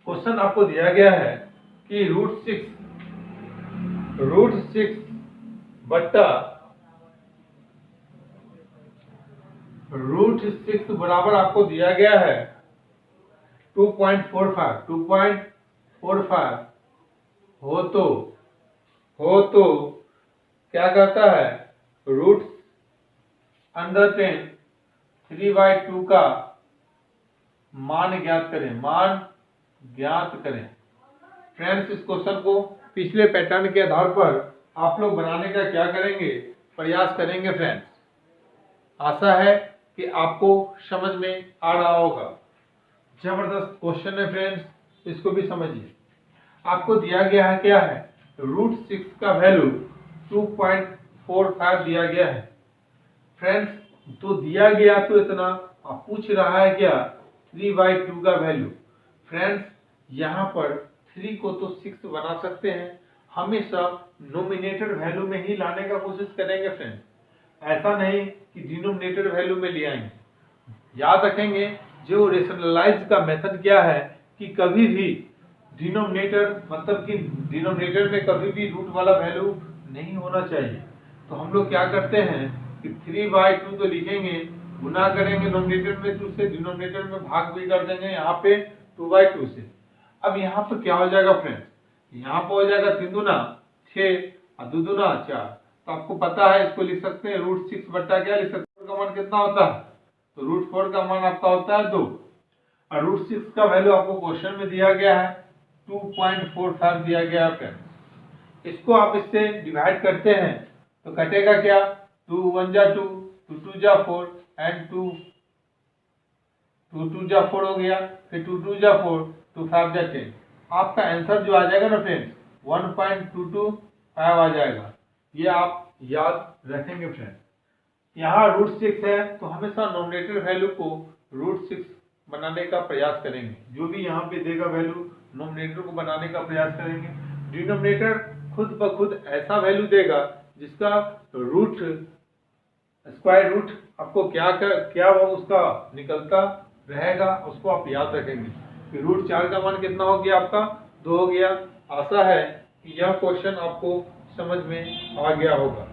क्वेश्चन आपको दिया गया है कि √6 बट्टा √6 बराबर आपको दिया गया है 2.45 हो तो क्या करता है, √10 3/2 का मान ज्ञात करें। फ्रेंड्स इस क्वेश्चन को पिछले पैटर्न के आधार पर आप लोग बनाने का क्या करेंगे, प्रयास करेंगे फ्रेंड्स। आशा है कि आपको समझ में आ रहा होगा। जबरदस्त क्वेश्चन है फ्रेंड्स, इसको भी समझिए। आपको दिया गया है क्या है, √6 का वैल्यू 2.45 दिया गया है फ्रेंड्स। तो दिया गया तो इतना, आप पूछ रहा है क्या 3/2 का वैल्यू। फ्रेंड्स यहाँ पर 3 को तो 6 बना सकते हैं, हमेशा नोमिनेटर वैल्यू में ही लाने का कोशिश करेंगे फ्रेंड्स, ऐसा नहीं कि डिनोमिनेटर वैल्यू में ले आएंगे। याद रखेंगे जो रेशनलाइज का मेथड क्या है कि कभी भी डिनोमिनेटर, मतलब कि डिनोमिनेटर में कभी भी रूट वाला वैल्यू नहीं होना चाहिए। तो हम लोग क्या करते हैं कि 3/2 तो लिखेंगे, गुना करेंगे नोमिनेटर में 2 से, डिनोमिनेटर में भाग भी कर देंगे यहाँ पे 2/2 से। अब यहाँ पर क्या हो जाएगा फ्रेंड्स, यहाँ पर हो जाएगा 3 दूना 6 और 2 दूना 4। तो आपको पता है इसको लिख सकते हैं √6 बट्टा क्या लिख सकते हैं, का मान कितना होता है, तो √4 का मान आपका होता है 2 और √6 का वैल्यू आपको क्वेश्चन में दिया गया है 2.45 दिया गया है। इसको आप इससे डिवाइड करते हैं तो कटेगा क्या, 2 1 जा 2, 2 2 जा 4 एंड 2 2 जा 4 हो गया, फिर 2 2 जा 4, 2 5 जा 10। आपका आंसर जो आ जाएगा ना फ्रेंड्स 1.225 आ जाएगा। ये आप याद रखेंगे फ्रेंड्स। यहाँ √6 है तो हमेशा नोमिनेटर वैल्यू को √6 बनाने का प्रयास करेंगे, जो भी यहाँ पे देगा वैल्यू नोमिनेटर को बनाने का प्रयास करेंगे। डिनोमिनेटर खुद ब खुद ऐसा वैल्यू देगा जिसका स्क्वायर रूट आपको क्या वो उसका निकलता रहेगा, उसको आप याद रखेंगे कि √4 का मान कितना हो गया आपका 2 हो गया। आशा है कि यह क्वेश्चन आपको समझ में आ गया होगा।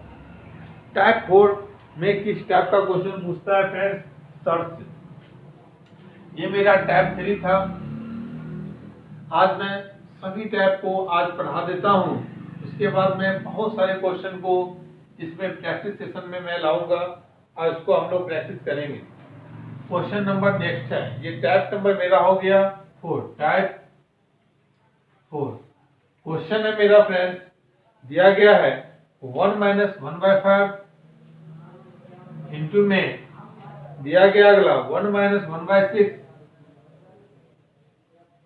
टाइप 4 में किस टाइप का क्वेश्चन पूछता है फ्रेंड्स, सर्च से। ये मेरा टाइप 3 था। आज मैं सभी टाइप को आज पढ़ा देता हूँ, उसके इसके बाद मैं बहुत सारे क्वेश्चन को इसमें प्रैक्टिस सेशन में मैं लाऊंगा और इसको हम लोग प्रैक्टिस करेंगे। क्वेश्चन नंबर नेक्स्ट है, ये टाइप नंबर मेरा हो गया 4, टाइप 4। क्वेश्चन है मेरा फ्रेंड्स, दिया गया है 1 माइनस 1/5 इंटू में दिया गया अगला 1 माइनस 1/6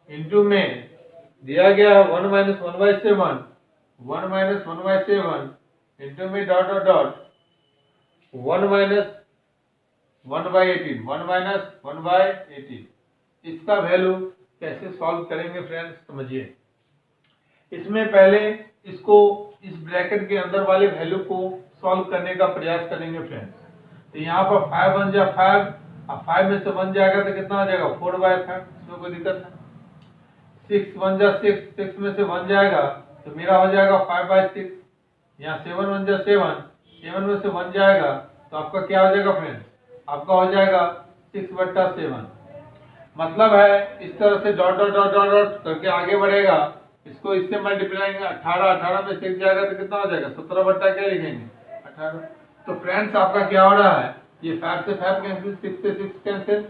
इंटू में दिया गया 1 माइनस 1/7, 1 माइनस 1/7 इंटू में dot dot dot 1 minus 1/18, 1 minus 1/18। इसका वैल्यू कैसे सॉल्व करेंगे फ्रेंड्स, समझिए। इसमें पहले इसको इस ब्रैकेट के अंदर वाले वैल्यू को सॉल्व करने का प्रयास करेंगे फ्रेंड्स। तो यहाँ पर 5 बन जाए 5, अब 5 में से 1 जाएगा तो कितना आ जाएगा 4/5, इसमें कोई दिक्कत नहीं। 6 बन जाए 6, 6 में से 1 जाएगा तो मेरा हो जाएगा 5/6। यहाँ 7 बन जाए 7, 7 में से 1 जाएगा तो आपका क्या हो जाएगा फ्रेंड्स, आपका हो जाएगा 6/7। मतलब है इस तरह से dot dot dot dot dot करके आगे बढ़ेगा। इसको इससे मल्टीप्लाई 18, 18 में 6 जाएगा तो कितना हो जाएगा 17 क्या लिखेंगे 18। तो फ्रेंड्स आपका क्या हो रहा है, ये 5 से 5 कैंसिल, 6 से 6 कैंसिल,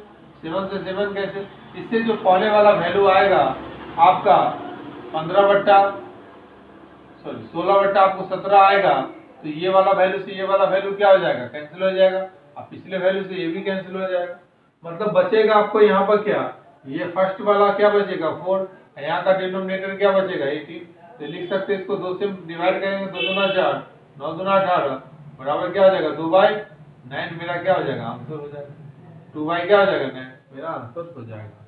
7 से 7 कैंसिल। इससे जो पहले वाला वैल्यू आएगा आपका 16 आपको 17 आएगा। तो ये वाला वैल्यू से ये वाला वैल्यू क्या हो जाएगा, कैंसिल हो जाएगा। अब पिछले वैल्यू से ये भी कैंसिल हो जाएगा। मतलब बचेगा आपको यहाँ पर क्या, ये फर्स्ट वाला क्या बचेगा 4, यहाँ का डिनोमिनेटर क्या बचेगा 18। तो लिख सकते हैं इसको 2 से डिवाइड करेंगे, 2 दूना 4, 9 दूना 18 बराबर क्या हो जाएगा 2/9। मेरा क्या हो जाएगा आंसर हो जाएगा 2 क्या हो जाएगा 9, मेरा आंसर हो जाएगा।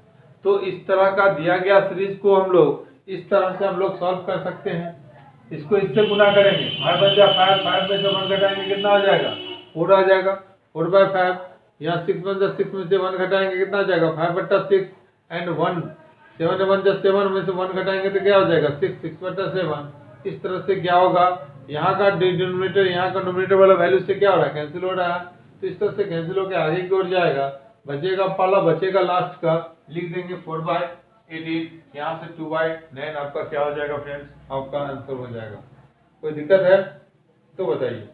तो इस तरह का दिया गया सीरीज को हम लोग इस तरह से हम लोग सॉल्व कर सकते हैं। इसको इससे गुना करेंगे, 5 बन जाए 5, 5 में से 1 घटाएंगे कितना आ जाएगा 4 आ जाएगा 4/5। यहाँ 6 बन जाए 6 में से 1 घटाएंगे कितना आ जाएगा 5/6 एंड 1, 7 बन जाए 7 में से 1 घटाएंगे तो क्या हो जाएगा 6, 6/7। इस तरह से क्या होगा, यहाँ का डिनोमिनेटर यहाँ का नोमिनेटर वाला वैल्यू से क्या हो रहा है कैंसिल हो रहा है। तो इस तरह से कैंसिल होकर आगे की ओर जाएगा, बचेगा पहला बचेगा लास्ट का, लिख देंगे 4/18। यहाँ से 2/9 आपका क्या हो जाएगा फ्रेंड्स, आपका आंसर हो जाएगा। कोई दिक्कत है तो बताइए।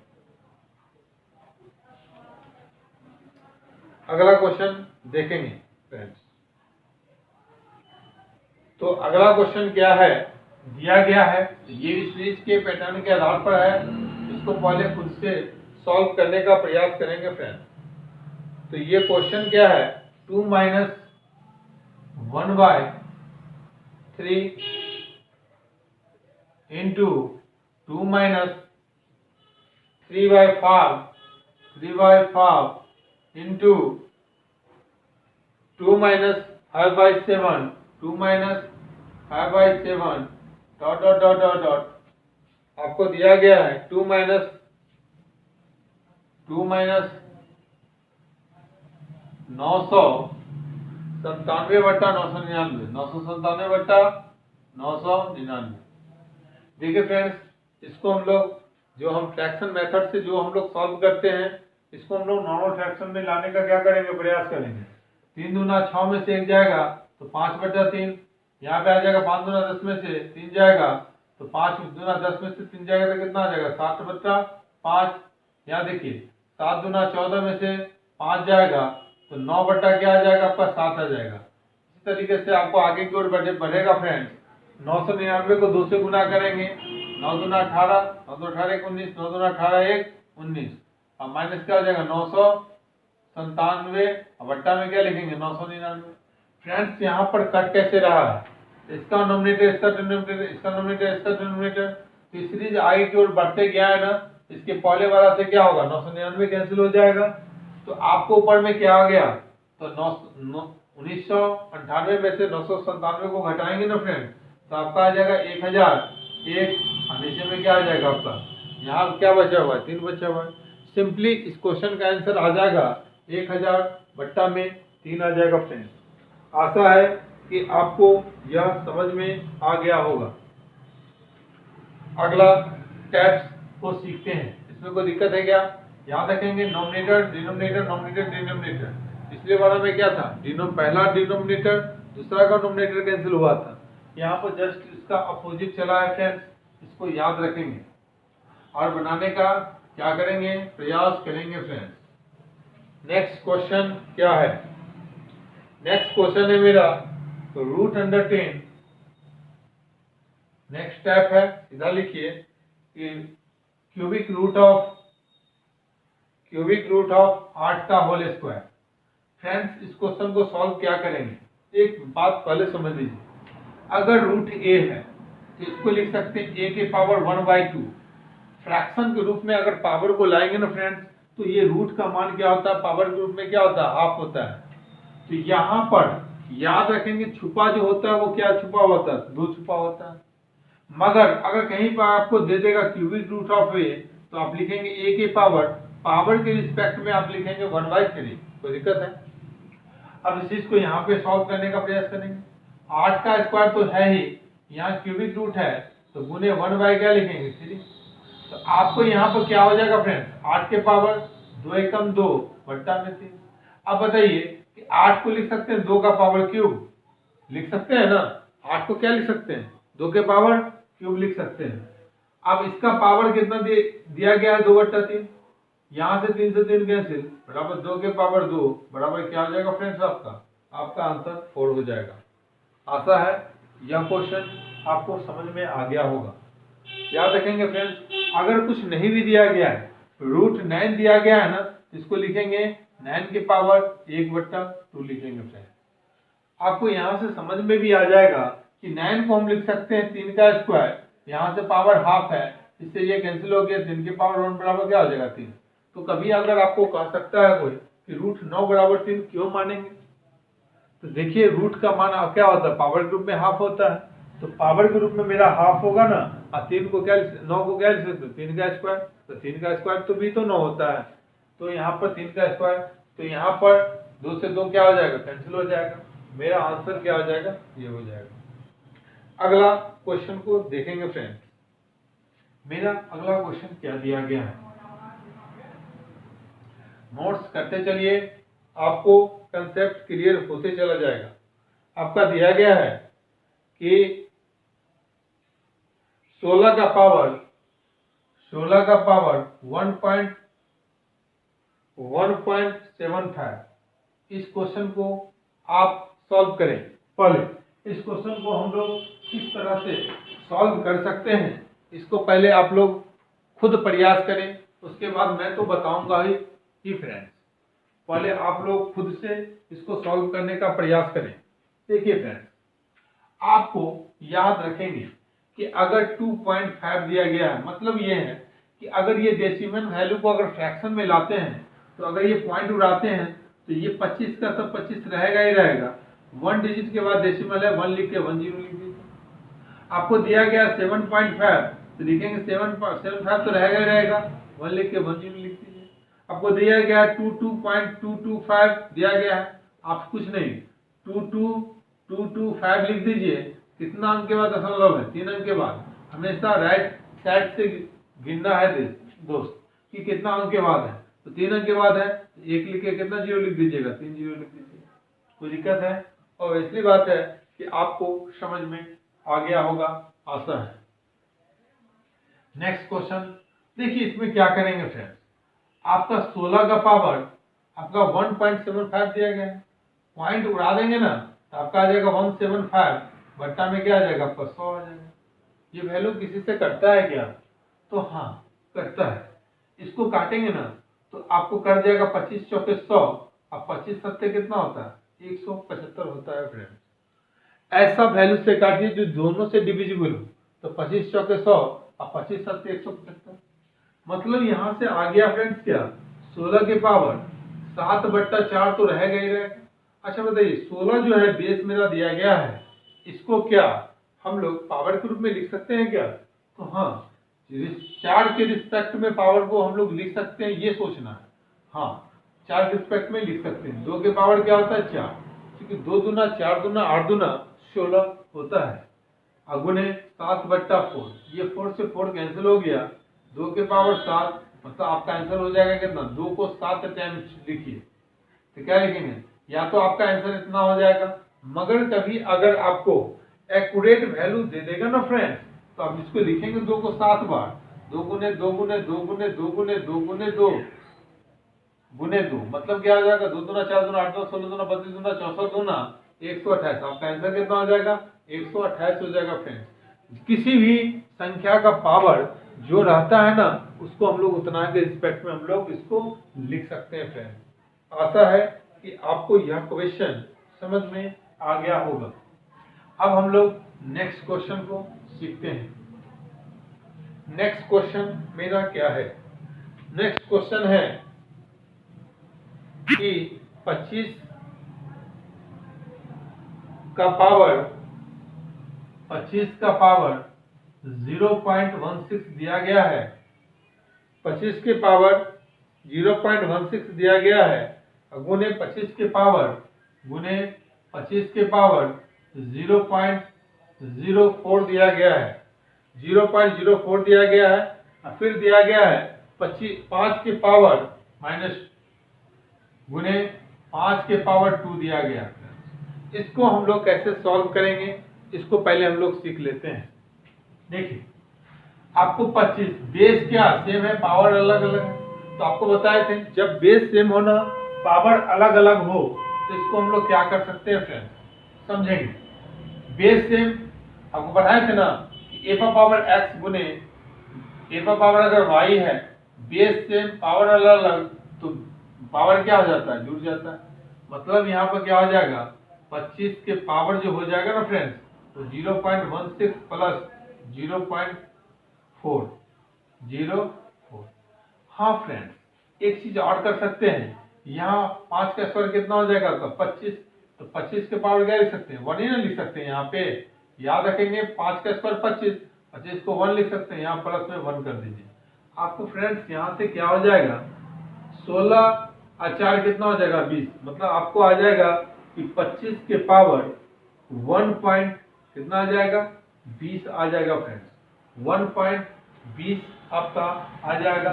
अगला क्वेश्चन देखेंगे फ्रेंड्स। तो अगला क्वेश्चन क्या है, दिया गया है, ये सीरीज के पैटर्न के आधार पर है। इसको पहले खुद से सॉल्व करने का प्रयास करेंगे फ्रेंड्स। तो ये क्वेश्चन क्या है, 2 minus 1/3 into 2 minus 3/5 into 2 minus 5/7, 2 minus 5/7 dot dot dot dot dot आपको दिया गया है 2 माइनस 997/999, 997/999। देखिए फ्रेंड्स, इसको हम लोग जो हम फ्रैक्शन मेथड से जो हम लोग सॉल्व करते हैं, इसको हम लोग नॉर्मल फ्रैक्शन में लाने का क्या करेंगे प्रयास करेंगे। 3 दूना 6 में से 1 जाएगा तो 5/3, यहाँ पे आ जाएगा 5 दूना 10 में से 3 जाएगा तो 5 दूना 10 में से 3 जाएगा तो कितना आ जाएगा 7/5। यहाँ देखिए 7 दूना 14 में से 5 जाएगा तो 9 बट्टा क्या आ जाएगा आपका 7 आ जाएगा। इसी तरीके से आपको आगे की ओर बढ़ेगा फ्रेंड्स। 999 को 2 से गुना करेंगे, 9 दूना 18, 9 दो 18 1 19, 9 दूना 18 1 19। अब माइनस क्या हो जाएगा 997, बट्टा में क्या लिखेंगे 999। फ्रेंड्स यहाँ पर कट कैसे रहा है, इसका नोमिनेटर इसका डिनोमिनेटर, इसका नोमिनेटर इसका डिनोमिनेटर। तो सीरीज आगे की ओर बढ़ते गया है ना, इसके पहले वाला से क्या होगा 999 कैंसिल हो जाएगा। तो आपको ऊपर में क्या आ गया, तो 1998 में से 997 को घटाएंगे ना फ्रेंड, तो आपका आ जाएगा 1001। नीचे में क्या आ जाएगा आपका, यहाँ क्या बचा हुआ है 3 बचा हुआ है। सिंपली इस क्वेश्चन का आंसर आ जाएगा 1000 बट्टा में 3 आ जाएगा फ्रेंड। आशा है कि आपको यह समझ में आ गया होगा। अगला टैब्स को सीखते हैं, इसमें कोई दिक्कत है क्या। याद रखेंगे नोमिनेटर डिनोमिनेटर नोमिनेटर डिनोमिनेटर। पिछले वाला में क्या था, पहला डिनोमिनेटर दूसरा का नोमिनेटर कैंसिल हुआ था। यहाँ पर जस्ट इसका अपोजिट चला है फ्रेंड्स। इसको याद रखेंगे और बनाने का क्या करेंगे, प्रयास करेंगे फ्रेंड्स। नेक्स्ट क्वेश्चन क्या है, नेक्स्ट क्वेश्चन है मेरा रूट अंडर 10। नेक्स्ट स्टेप है, सीधा लिखिए कि क्यूबिक रूट ऑफ 8 का होल स्क्वायर। फ्रेंड्स इस क्वेश्चन को सॉल्व क्या करेंगे, एक बात पहले समझ लीजिए, अगर रूट ए है तो इसको लिख सकते हैं a के पावर 1/2। फ्रैक्शन के रूप में अगर पावर को लाएंगे ना फ्रेंड्स, तो ये रूट का मान क्या होता है, पावर के रूप में क्या होता है, हाफ होता है। तो यहाँ पर याद रखेंगे छुपा जो होता है वो क्या छुपा होता है, 2 छुपा होता है। मगर अगर कहीं पर आपको दे देगा क्यूबिक रूट ऑफ ए, तो आप लिखेंगे a के पावर के रिस्पेक्ट में आप लिखेंगे 1/3। कोई दिक्कत है? अब इस चीज को यहाँ पे सॉल्व करने का प्रयास करेंगे। 8 का स्क्वायर तो है ही, यहाँ क्यूबिक रूट है तो गुने 1 क्या लिखेंगे 3। तो आपको यहाँ पर क्या हो जाएगा फ्रेंड्स, 8 के पावर 2 एकम 2 बट्टा में 3। अब बताइए कि 8 को लिख सकते हैं 2 का पावर क्यूब, लिख सकते हैं ना। 8 को क्या लिख सकते हैं, 2 के पावर क्यूब लिख सकते हैं। अब इसका पावर कितना दिया गया है, 2/3। यहाँ से 3 से 3 कैंसिल, बराबर 2 के पावर 2 बराबर क्या हो जाएगा फ्रेंड्स, आपका आंसर 4 हो जाएगा। आशा है यह क्वेश्चन आपको समझ में आ गया होगा। याद रखेंगे फ्रेंड्स, अगर कुछ नहीं भी दिया गया है, रूट 9 दिया गया है ना, इसको लिखेंगे 9 के पावर 1/2 लिखेंगे फ्रेंड्स। आपको यहाँ से समझ में भी आ जाएगा कि 9 को हम लिख सकते हैं 3 का स्क्वायर, यहाँ से पावर हाफ है, इससे ये कैंसिल हो गया, 3 के पावर 1 बराबर क्या हो जाएगा 3। तो कभी अगर आपको कह सकता है कोई कि रूट 9 बराबर 3 क्यों मानेंगे, तो देखिए रूट का मान क्या होता है, पावर के रूप में हाफ होता है। तो पावर के रूप में मेरा हाफ होगा ना, और 3 को क्या 9 को क्या लिख सकते हो, 3 का स्क्वायर। तो 3 का स्क्वायर तो भी तो 9 होता है, तो यहाँ पर 3 का स्क्वायर, तो यहाँ पर 2 से 2 क्या हो जाएगा, कैंसिल हो जाएगा। मेरा आंसर क्या हो जाएगा, ये हो जाएगा। अगला क्वेश्चन को देखेंगे फ्रेंड्स। मेरा अगला क्वेश्चन क्या दिया गया है, नोट्स करते चलिए, आपको कंसेप्ट क्लियर होते चला जाएगा। आपका दिया गया है कि 16 का पावर 1.75। इस क्वेश्चन को आप सॉल्व करें। पहले इस क्वेश्चन को हम लोग किस तरह से सॉल्व कर सकते हैं, इसको पहले आप लोग खुद प्रयास करें, उसके बाद मैं तो बताऊंगा ही फ्रेंड्स। पहले आप लोग खुद से इसको सॉल्व करने का प्रयास करें। देखिए फ्रेंड्स, आपको याद रखेंगे कि अगर 2.5 दिया गया है, मतलब ये है कि अगर ये डेसिमल वैल्यू को अगर फ्रैक्शन में लाते हैं, तो अगर ये पॉइंट उड़ाते हैं तो ये 25 का सब 25 रहेगा ही रहेगा। 1 डिजिट के बाद डेसिमल है, 1 लिख के 10 लिख दीजिए। आपको दिया गया 7.5, तो लिखेंगे 7.5 तो रहेगा ही रहेगा, 1 लिख के 10 लिख दीजिए। आपको दिया गया 2.225 दिया गया है, आप कुछ नहीं 2.225 लिख दीजिए। कितना अंक के बाद दशमलव है, 3 अंक के बाद। हमेशा राइट साइड से गिनना है दोस्त कि कितना अंक के बाद है, तो 3 अंक के बाद है, 1 लिख के कितना जीरो लिख दीजिएगा, 3 जीरो लिख दीजिए। कोई दिक्कत है? और इसलिए बात है कि आपको समझ में आ गया होगा, आशा है। नेक्स्ट क्वेश्चन देखिए, इसमें क्या करेंगे फ्रेंड्स, आपका 16 का पावर आपका 1.75 दिया गया है, पॉइंट उड़ा देंगे ना तो आपका आ जाएगा 175 बट्टा में क्या आ जाएगा, आपका 100 आ जाएगा। ये वैल्यू किसी से कटता है क्या, तो हाँ कटता है। इसको काटेंगे ना तो आपको कर जाएगा 25 चौके 100, अब 25 सत्ते कितना होता है, 175 होता है फ्रेंड्स। ऐसा वैल्यू से काटिए जो दोनों से डिविजिबल हो, तो 25 चौके 100 और 25 सत्ते 175। मतलब यहाँ से आ गया फ्रेंड्स क्या, 16 के पावर 7/4 तो रहेगा ही रहेगा। अच्छा बताइए, 16 जो है बेस मेरा दिया गया है, इसको क्या हम लोग पावर के रूप में लिख सकते हैं क्या, तो हाँ 4 के रिस्पेक्ट में पावर को हम लोग लिख सकते हैं, ये सोचना है। हाँ 4 के रिस्पेक्ट में लिख सकते हैं। 2 के पावर क्या होता है 4, क्योंकि 2 दूना 4 दूना 8 दूना 16 होता है। अगुने 7/4, ये 4 से 4 कैंसिल हो गया, 2 के पावर 7, मतलब आपका आंसर हो जाएगा कितना, 2 को 7 टाइम्स लिखिए तो क्या लिखेंगे, या तो आपका आंसर इतना हो जाएगा। मगर कभी अगर आपको एक्यूरेट वैल्यू दे देगा ना फ्रेंड्स, तो अब इसको लिखेंगे 2 को 7 बार, 2 गुने 2 गुने 2 गुने 2 गुने 2 गुने 2 गुने 2, मतलब क्या हो जाएगा 2 दूना 4 दूना 8 दूना 16 दूना 32 दूना 64 दूना 128। आपका आंसर कितना हो जाएगा? 128 हो जाएगा फ्रेंड्स। किसी भी संख्या का पावर जो रहता है ना, उसको हम लोग उतना के रिस्पेक्ट में हम लोग इसको लिख सकते हैं फ्रेंड्स। आशा है कि आपको यह क्वेश्चन समझ में आ गया होगा। अब हम लोग नेक्स्ट क्वेश्चन को सीखते हैं। नेक्स्ट क्वेश्चन मेरा क्या है? नेक्स्ट क्वेश्चन है कि 25 का पावर 0.16 दिया गया है। 25 के पावर 0.16 दिया गया है, गुने 25 के पावर 0.04 दिया गया है। 0.04 दिया गया है, और फिर दिया गया है 5 के पावर माइनस गुने 5 के पावर 2 दिया गया। इसको हम लोग कैसे सॉल्व करेंगे, इसको पहले हम लोग सीख लेते हैं। देखिए, आपको 25 बेस क्या सेम है, पावर अलग अलग है, तो आपको बताए थे जब बेस सेम होना पावर अलग अलग हो तो इसको हम लोग क्या कर सकते हैं फ्रेंड्स, समझेंगे। बेस सेम आपको बताए थे ना कि ए पर पावर x गुने ए पर पावर अगर y है, बेस सेम पावर अलग अलग तो पावर क्या हो जाता है, जुड़ जाता है। मतलब यहाँ पर क्या हो जाएगा, 25 के पावर जो हो जाएगा ना फ्रेंड्स, तो 0.16 प्लस 0.4। हाँ फ्रेंड्स, एक चीज और कर सकते हैं, यहाँ 5 का स्क्वायर कितना हो जाएगा आपका 25, तो 25 के पावर क्या लिख सकते हैं, 1 ही ना लिख सकते हैं। यहाँ पे याद रखेंगे 5 का स्क्वायर 25 को 1 लिख सकते हैं, यहाँ प्लस में 1 कर दीजिए। आपको फ्रेंड्स यहाँ से क्या हो जाएगा, 16 और 4 कितना हो जाएगा 20, मतलब आपको आ जाएगा कि 25 के पावर 1 पॉइंट कितना आ जाएगा 20 आ जाएगा फ्रेंड्स। 1.20 आपका आ जाएगा।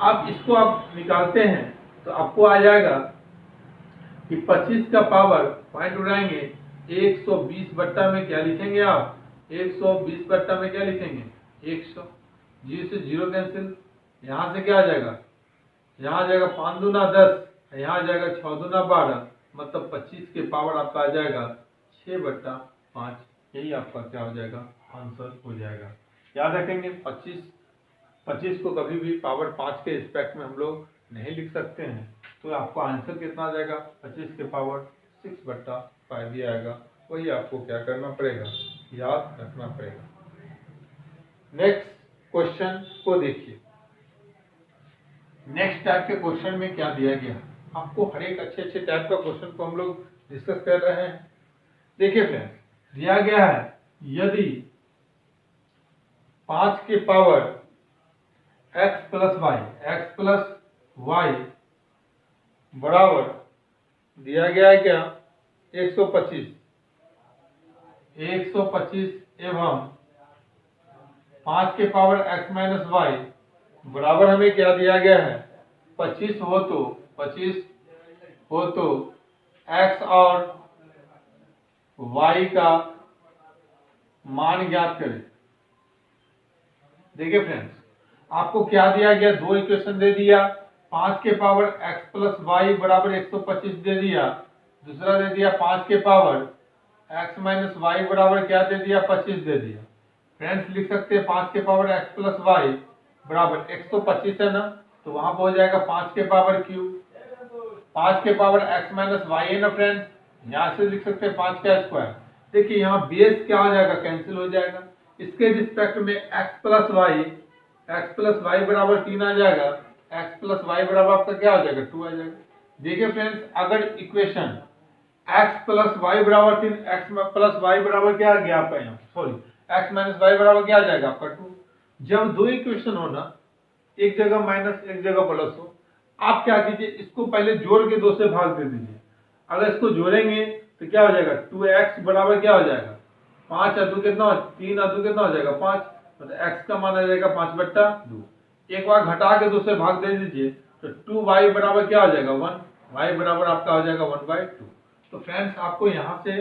अब इसको आप निकालते हैं तो आपको आ जाएगा कि 25 का पावर पॉइंट उड़ाएंगे 120 बट्टा में क्या लिखेंगे आप, 120 बट्टा में क्या लिखेंगे 100, 0 से 0 कैंसिल, यहाँ से क्या आ जाएगा, यहाँ आ जाएगा 5 दूना 10, यहाँ आ जाएगा 6 दूना 12, मतलब 25 के पावर आपका आ जाएगा 6/5। यही आपका क्या हो जाएगा, आंसर हो जाएगा। याद रखेंगे 25 को कभी भी पावर 5 के रिस्पेक्ट में हम लोग नहीं लिख सकते हैं, तो आपका आंसर कितना आ जाएगा, 25 के पावर 6/5 ही आएगा। वही आपको क्या करना पड़ेगा, याद रखना पड़ेगा। नेक्स्ट क्वेश्चन को देखिए। नेक्स्ट टाइप के क्वेश्चन में क्या दिया गया, आपको हर एक अच्छे अच्छे टाइप का क्वेश्चन को हम लोग डिस्कस कर रहे हैं। देखिए फ्रेंड्स, दिया गया है यदि 5 के पावर x प्लस वाई बराबर दिया गया है क्या 125 एवं 5 के पावर x माइनस वाई बराबर हमें क्या दिया गया है 25 हो तो x और y का मान ज्ञात करें। देखिए फ्रेंड्स, आपको क्या दिया गया, दो इक्वेशन दे दिया, 5 के पावर x प्लस वाई बराबर 125 दे दिया, दूसरा दे दिया 5 के पावर x माइनस वाई बराबर क्या दे दिया 25 दे दिया। फ्रेंड्स लिख सकते हैं 5 के पावर x प्लस वाई बराबर 125 है ना, तो वहां पर हो जाएगा 5 के पावर क्यूब, 5 के पावर x माइनस वाई है ना फ्रेंड्स, यहाँ से लिख सकते हैं 5 का स्क्वायर। देखिए यहाँ बेस क्या हो जाएगा, कैंसिल हो जाएगा। इसके रिस्पेक्ट में x प्लस वाई बराबर 3 आ जाएगा, x प्लस वाई बराबर आपका क्या हो जाएगा 2 आ जाएगा। देखिए फ्रेंड्स, अगर इक्वेशन x प्लस वाई बराबर 3, x प्लस वाई बराबर क्या आ गया आपका यहाँ, सॉरी x माइनस वाई बराबर क्या आ जाएगा आपका 2। जब दो इक्वेशन हो ना, एक जगह माइनस एक जगह प्लस हो, आप क्या कीजिए, इसको पहले जोड़ के 2 से भाग दे दीजिए। अगर इसको जोड़ेंगे तो क्या हो जाएगा 2x बराबर क्या हो जाएगा 5 और 2 कितना, 3 और 2 कितना हो जाएगा 5, मतलब x का मान आ जाएगा 5/2। एक बार घटा के 2 से भाग दे दीजिए तो 2y बराबर क्या हो जाएगा 1, y बराबर आपका हो जाएगा 1/2। तो फ्रेंड्स आपको यहाँ से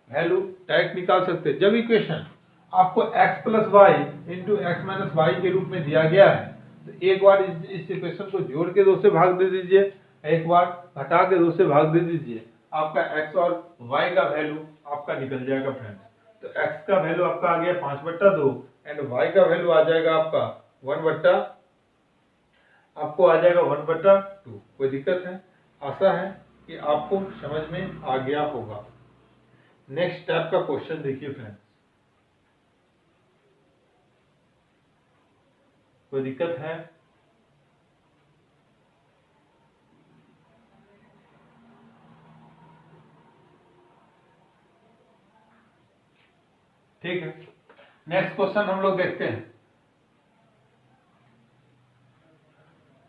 वैल्यू डायरेक्ट निकाल सकते हैं। जब इक्वेशन आपको x plus y into x minus y के रूप में दिया गया है, तो एक बार इस इक्वेशन को जोड़ के 2 से भाग दे दीजिए, एक बार घटा के 2 से भाग दे दीजिए, आपका x और y का वैल्यू आपका निकल जाएगा फ्रेंड्स। तो x का वैल्यू आपका आ गया 5/2 एंड y का वैल्यू आ जाएगा आपका 1/2। कोई दिक्कत है? आशा है कि आपको समझ में आ गया होगा। नेक्स्ट स्टेप का क्वेश्चन देखिए फ्रेंड्स, कोई दिक्कत है? ठीक है, नेक्स्ट क्वेश्चन हम लोग देखते हैं।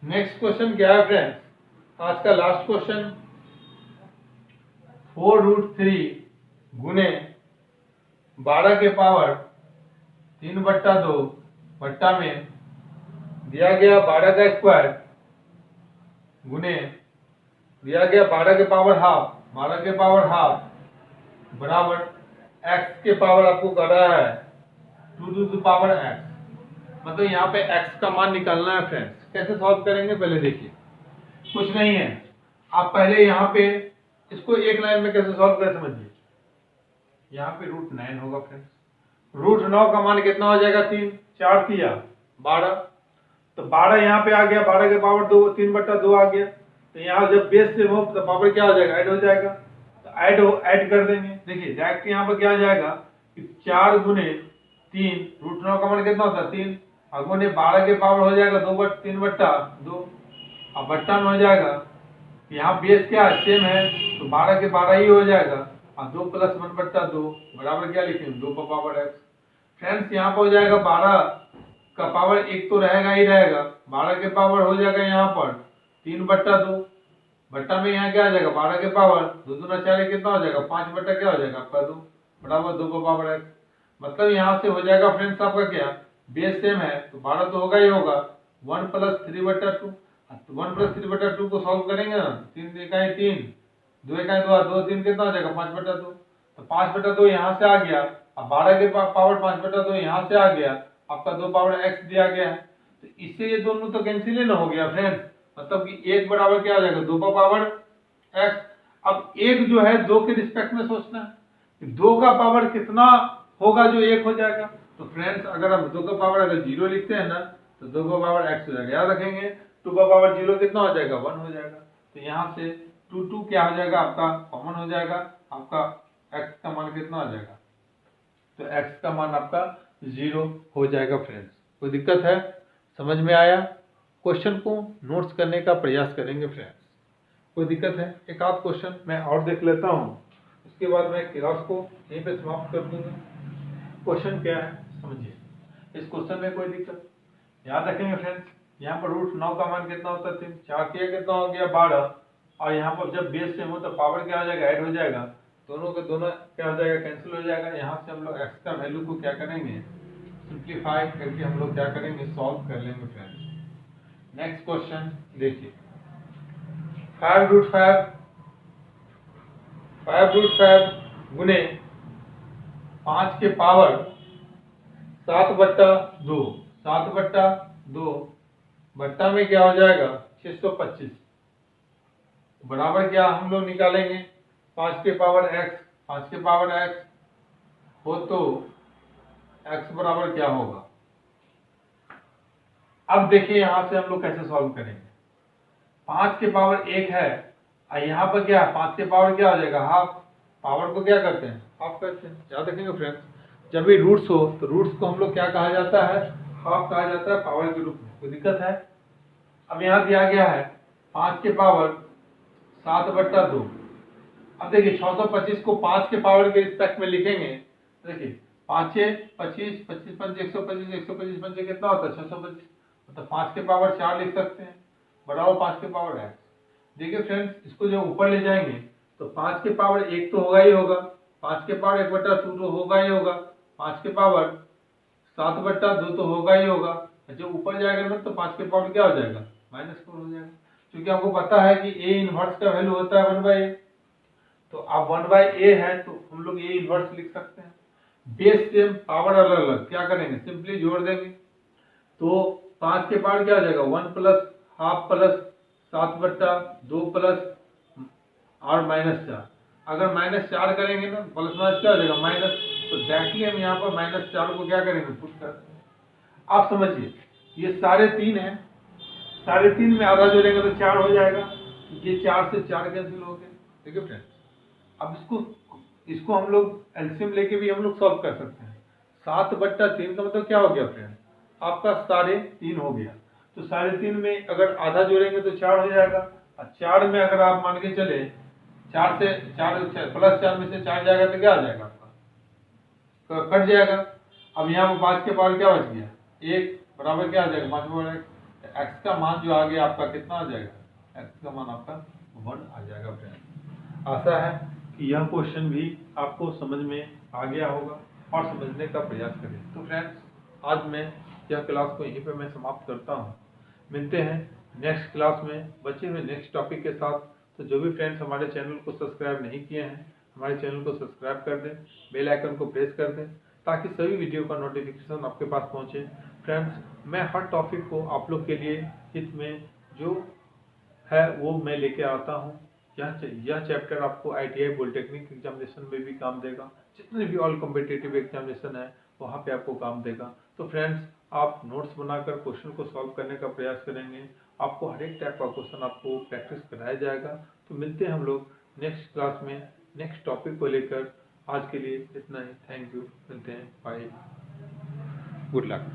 नेक्स्ट क्वेश्चन क्या है फ्रेंड्स, आज का लास्ट क्वेश्चन, 4√3 गुने 12 के पावर 3/2 बट्टा में दिया गया 12 का स्क्वायर गुने दिया गया 12 के पावर हाफ बराबर x के पावर आपको कर रहा है 2 x, मतलब यहाँ पे x का मान निकालना है फ्रेंड्स। कैसे सॉल्व करेंगे पहले देखिए, कुछ नहीं है, आप पहले यहाँ पे इसको एक लाइन में कैसे सॉल्व करें समझिए। यहाँ पे √9 होगा फ्रेंड्स, √9 का मान कितना हो जाएगा 3, 4 3 12, तो 12 यहाँ पे आ गया, 12 के पावर 2 3/2 आ गया, तो यहाँ जब बेस से हो तो पावर क्या हो जाएगा, ऐड हो जाएगा, तो ऐड कर देंगे। देखिए डायरेक्ट यहाँ पर क्या आ जाएगा कि 4 गुने 3, √9 का मान कितना होता है 3, गुने 12 के पावर हो जाएगा 3/2, अब बट्टा में हो जाएगा, यहाँ बेस क्या है सेम है, तो 12 के 12 ही हो जाएगा, और 2 + 1/2 बराबर क्या लिखेंगे 2 का पावर x। फ्रेंड्स यहाँ पर हो जाएगा 12 का पावर 1 तो रहेगा ही रहेगा, 12 के पावर हो जाएगा यहाँ पर 3/2, बट्टा में यहाँ क्या आ जाएगा 12 के पावर 2 दूना 4 कितना हो जाएगा 5 बट्टा क्या हो जाएगा आपका 2 बराबर 2 का पावर x। मतलब यहाँ से हो जाएगा फ्रेंड्स आपका क्या, बेस सेम है तो 12 तो होगा ही होगा, 1 + 3/2, 1 + 3/2 को सॉल्व करेंगे ना, 3 एकाई 3, 2 एकाई 2, 2 3 कितना हो जाएगा 5/2, तो 5/2 यहाँ से आ गया, अब 12 के पावर 5/2 यहाँ से आ गया, आपका 2 पावर x दिया गया है, तो इससे ये दोनों तो कैंसिल ही ना हो गया फ्रेंड्स, मतलब कि 1 बराबर क्या हो जाएगा 2 का पावर x। अब एक जो है 2 के रिस्पेक्ट में सोचना है कि 2 का पावर कितना होगा जो 1 हो जाएगा, तो फ्रेंड्स अगर हम 2 का पावर अगर 0 लिखते हैं ना तो 2 का पावर x हो जाएगा, याद रखेंगे 2 का पावर 0 कितना हो जाएगा 1 हो जाएगा, तो यहाँ से 2 क्या हो जाएगा आपका कॉमन हो जाएगा, आपका x का मान कितना हो जाएगा, तो x का मान आपका 0 हो जाएगा फ्रेंड्स। कोई दिक्कत है? समझ में आया? क्वेश्चन को नोट्स करने का प्रयास करेंगे फ्रेंड्स। कोई दिक्कत है? एक आध क्वेश्चन मैं और देख लेता हूँ, उसके बाद मैं क्लास को यहीं पे समाप्त कर दूंगा। क्वेश्चन क्या है समझिए, इस क्वेश्चन में कोई दिक्कत, याद रखेंगे फ्रेंड्स, यहाँ पर √9 का मान कितना होता है 3, 4 कितना हो गया 12, और यहाँ पर जब बेस सेम हो तो पावर क्या हो जाएगा ऐड हो जाएगा, दोनों के दोनों क्या हो जाएगा कैंसिल हो जाएगा। यहाँ से हम लोग x का वैल्यू को क्या करेंगे सिंप्लीफाई करके हम लोग क्या करेंगे सॉल्व कर लेंगे फ्रेंड्स। नेक्स्ट क्वेश्चन देखिए, 5√5 गुने 5 के पावर 7/2 बट्टा में क्या हो जाएगा 625 बराबर क्या हम लोग निकालेंगे 5 के पावर x हो तो x बराबर क्या होगा। अब देखिए यहाँ से हम लोग कैसे सॉल्व करेंगे, 5 के पावर 1 है और यहाँ पर क्या 5 के पावर क्या हो जाएगा हाफ, पावर को क्या करते हैं हाफ करते हैं। याद रखेंगे फ्रेंड्स, जब भी रूट्स हो तो रूट्स को हम लोग क्या कहा जाता है हाफ कहा जाता है पावर के रूप में। कोई दिक्कत है? अब यहाँ दिया गया है 5 के पावर 7/2। अब देखिए 625 को 5 के पावर के रिस्पेक्ट में लिखेंगे, देखिए 5 6 25 25 5 125 125 5 कितना होता है 625, मतलब 5 के पावर 4 लिख सकते हैं बराबर 5 के पावर x। देखिए फ्रेंड्स, इसको जब ऊपर ले जाएंगे तो 5 के पावर 1 तो होगा ही होगा, 5 के पावर 1/2 तो होगा ही होगा, 5 के पावर 7/2 तो होगा ही होगा, जब ऊपर जाएगा ना तो 5 के पावर क्या हो जाएगा -4 हो जाएगा, क्योंकि हमको पता है कि a इनवर्स का वैल्यू होता है 1/a, तो अब 1/a है तो हम लोग a इनवर्स लिख सकते हैं। बेस सेम पावर अलग अलग, क्या करेंगे सिंपली जोड़ देंगे। तो 5 के पावर क्या हो जाएगा 1 प्लस हाफ प्लस 7/2 प्लस और -4। अगर -4 करेंगे ना प्लस माइनस क्या हो जाएगा माइनस, तो डायरेक्टली हम यहाँ पर -4 को क्या करेंगे पुट कर देंगे। आप समझिए ये 3.5 है, 3.5 में आधा जोड़ेंगे तो 4 हो जाएगा, ये 4 से 4 कैंसिल हो गए। ठीक है फ्रेंड्स, अब इसको हम लोग एलसीएम लेके भी हम लोग सॉल्व कर सकते हैं। 7/3 का मतलब क्या हो गया फ्रेंड, आपका 3.5 हो गया। तो 3.5 में अगर आधा जोड़ेंगे तो 4 हो जाएगा, और 4 में अगर आप मान के चले 4 से 4 प्लस 4 में से 4 जाएगा तो क्या आ जाएगा आपका, कट जाएगा। अब यहाँ पर 5 के पावर क्या बच गया 1 बराबर क्या आ जाएगा 5 बराबर एक्स का मान जो आ गया आपका कितना आ जाएगा, एक्स का मान आपका 1 आ जाएगा फ्रेंड। आशा है कि यह क्वेश्चन भी आपको समझ में आ गया होगा और समझने का प्रयास करें। तो फ्रेंड्स आज मैं यह क्लास को यहीं पे मैं समाप्त करता हूँ। मिलते हैं नेक्स्ट क्लास में बचे हुए नेक्स्ट टॉपिक के साथ। तो जो भी फ्रेंड्स हमारे चैनल को सब्सक्राइब नहीं किए हैं हमारे चैनल को सब्सक्राइब कर दें, बेल आइकन को प्रेस कर दें ताकि सभी वीडियो का नोटिफिकेशन आपके पास पहुँचे। फ्रेंड्स मैं हर टॉपिक को आप लोग के लिए हित में जो है वो मैं लेके आता हूँ। यह चैप्टर आपको ITI पॉलिटेक्निक एग्जामिनेशन में भी काम देगा, जितने भी ऑल कॉम्पिटिटिव एग्जामिनेशन है वहाँ पे आपको काम देगा। तो फ्रेंड्स आप नोट्स बनाकर क्वेश्चन को सॉल्व करने का प्रयास करेंगे, आपको हर एक टाइप का क्वेश्चन आपको प्रैक्टिस कराया जाएगा। तो मिलते हैं हम लोग नेक्स्ट क्लास में नेक्स्ट टॉपिक को लेकर। आज के लिए इतना ही, थैंक यू, मिलते हैं, बाय, गुड लक।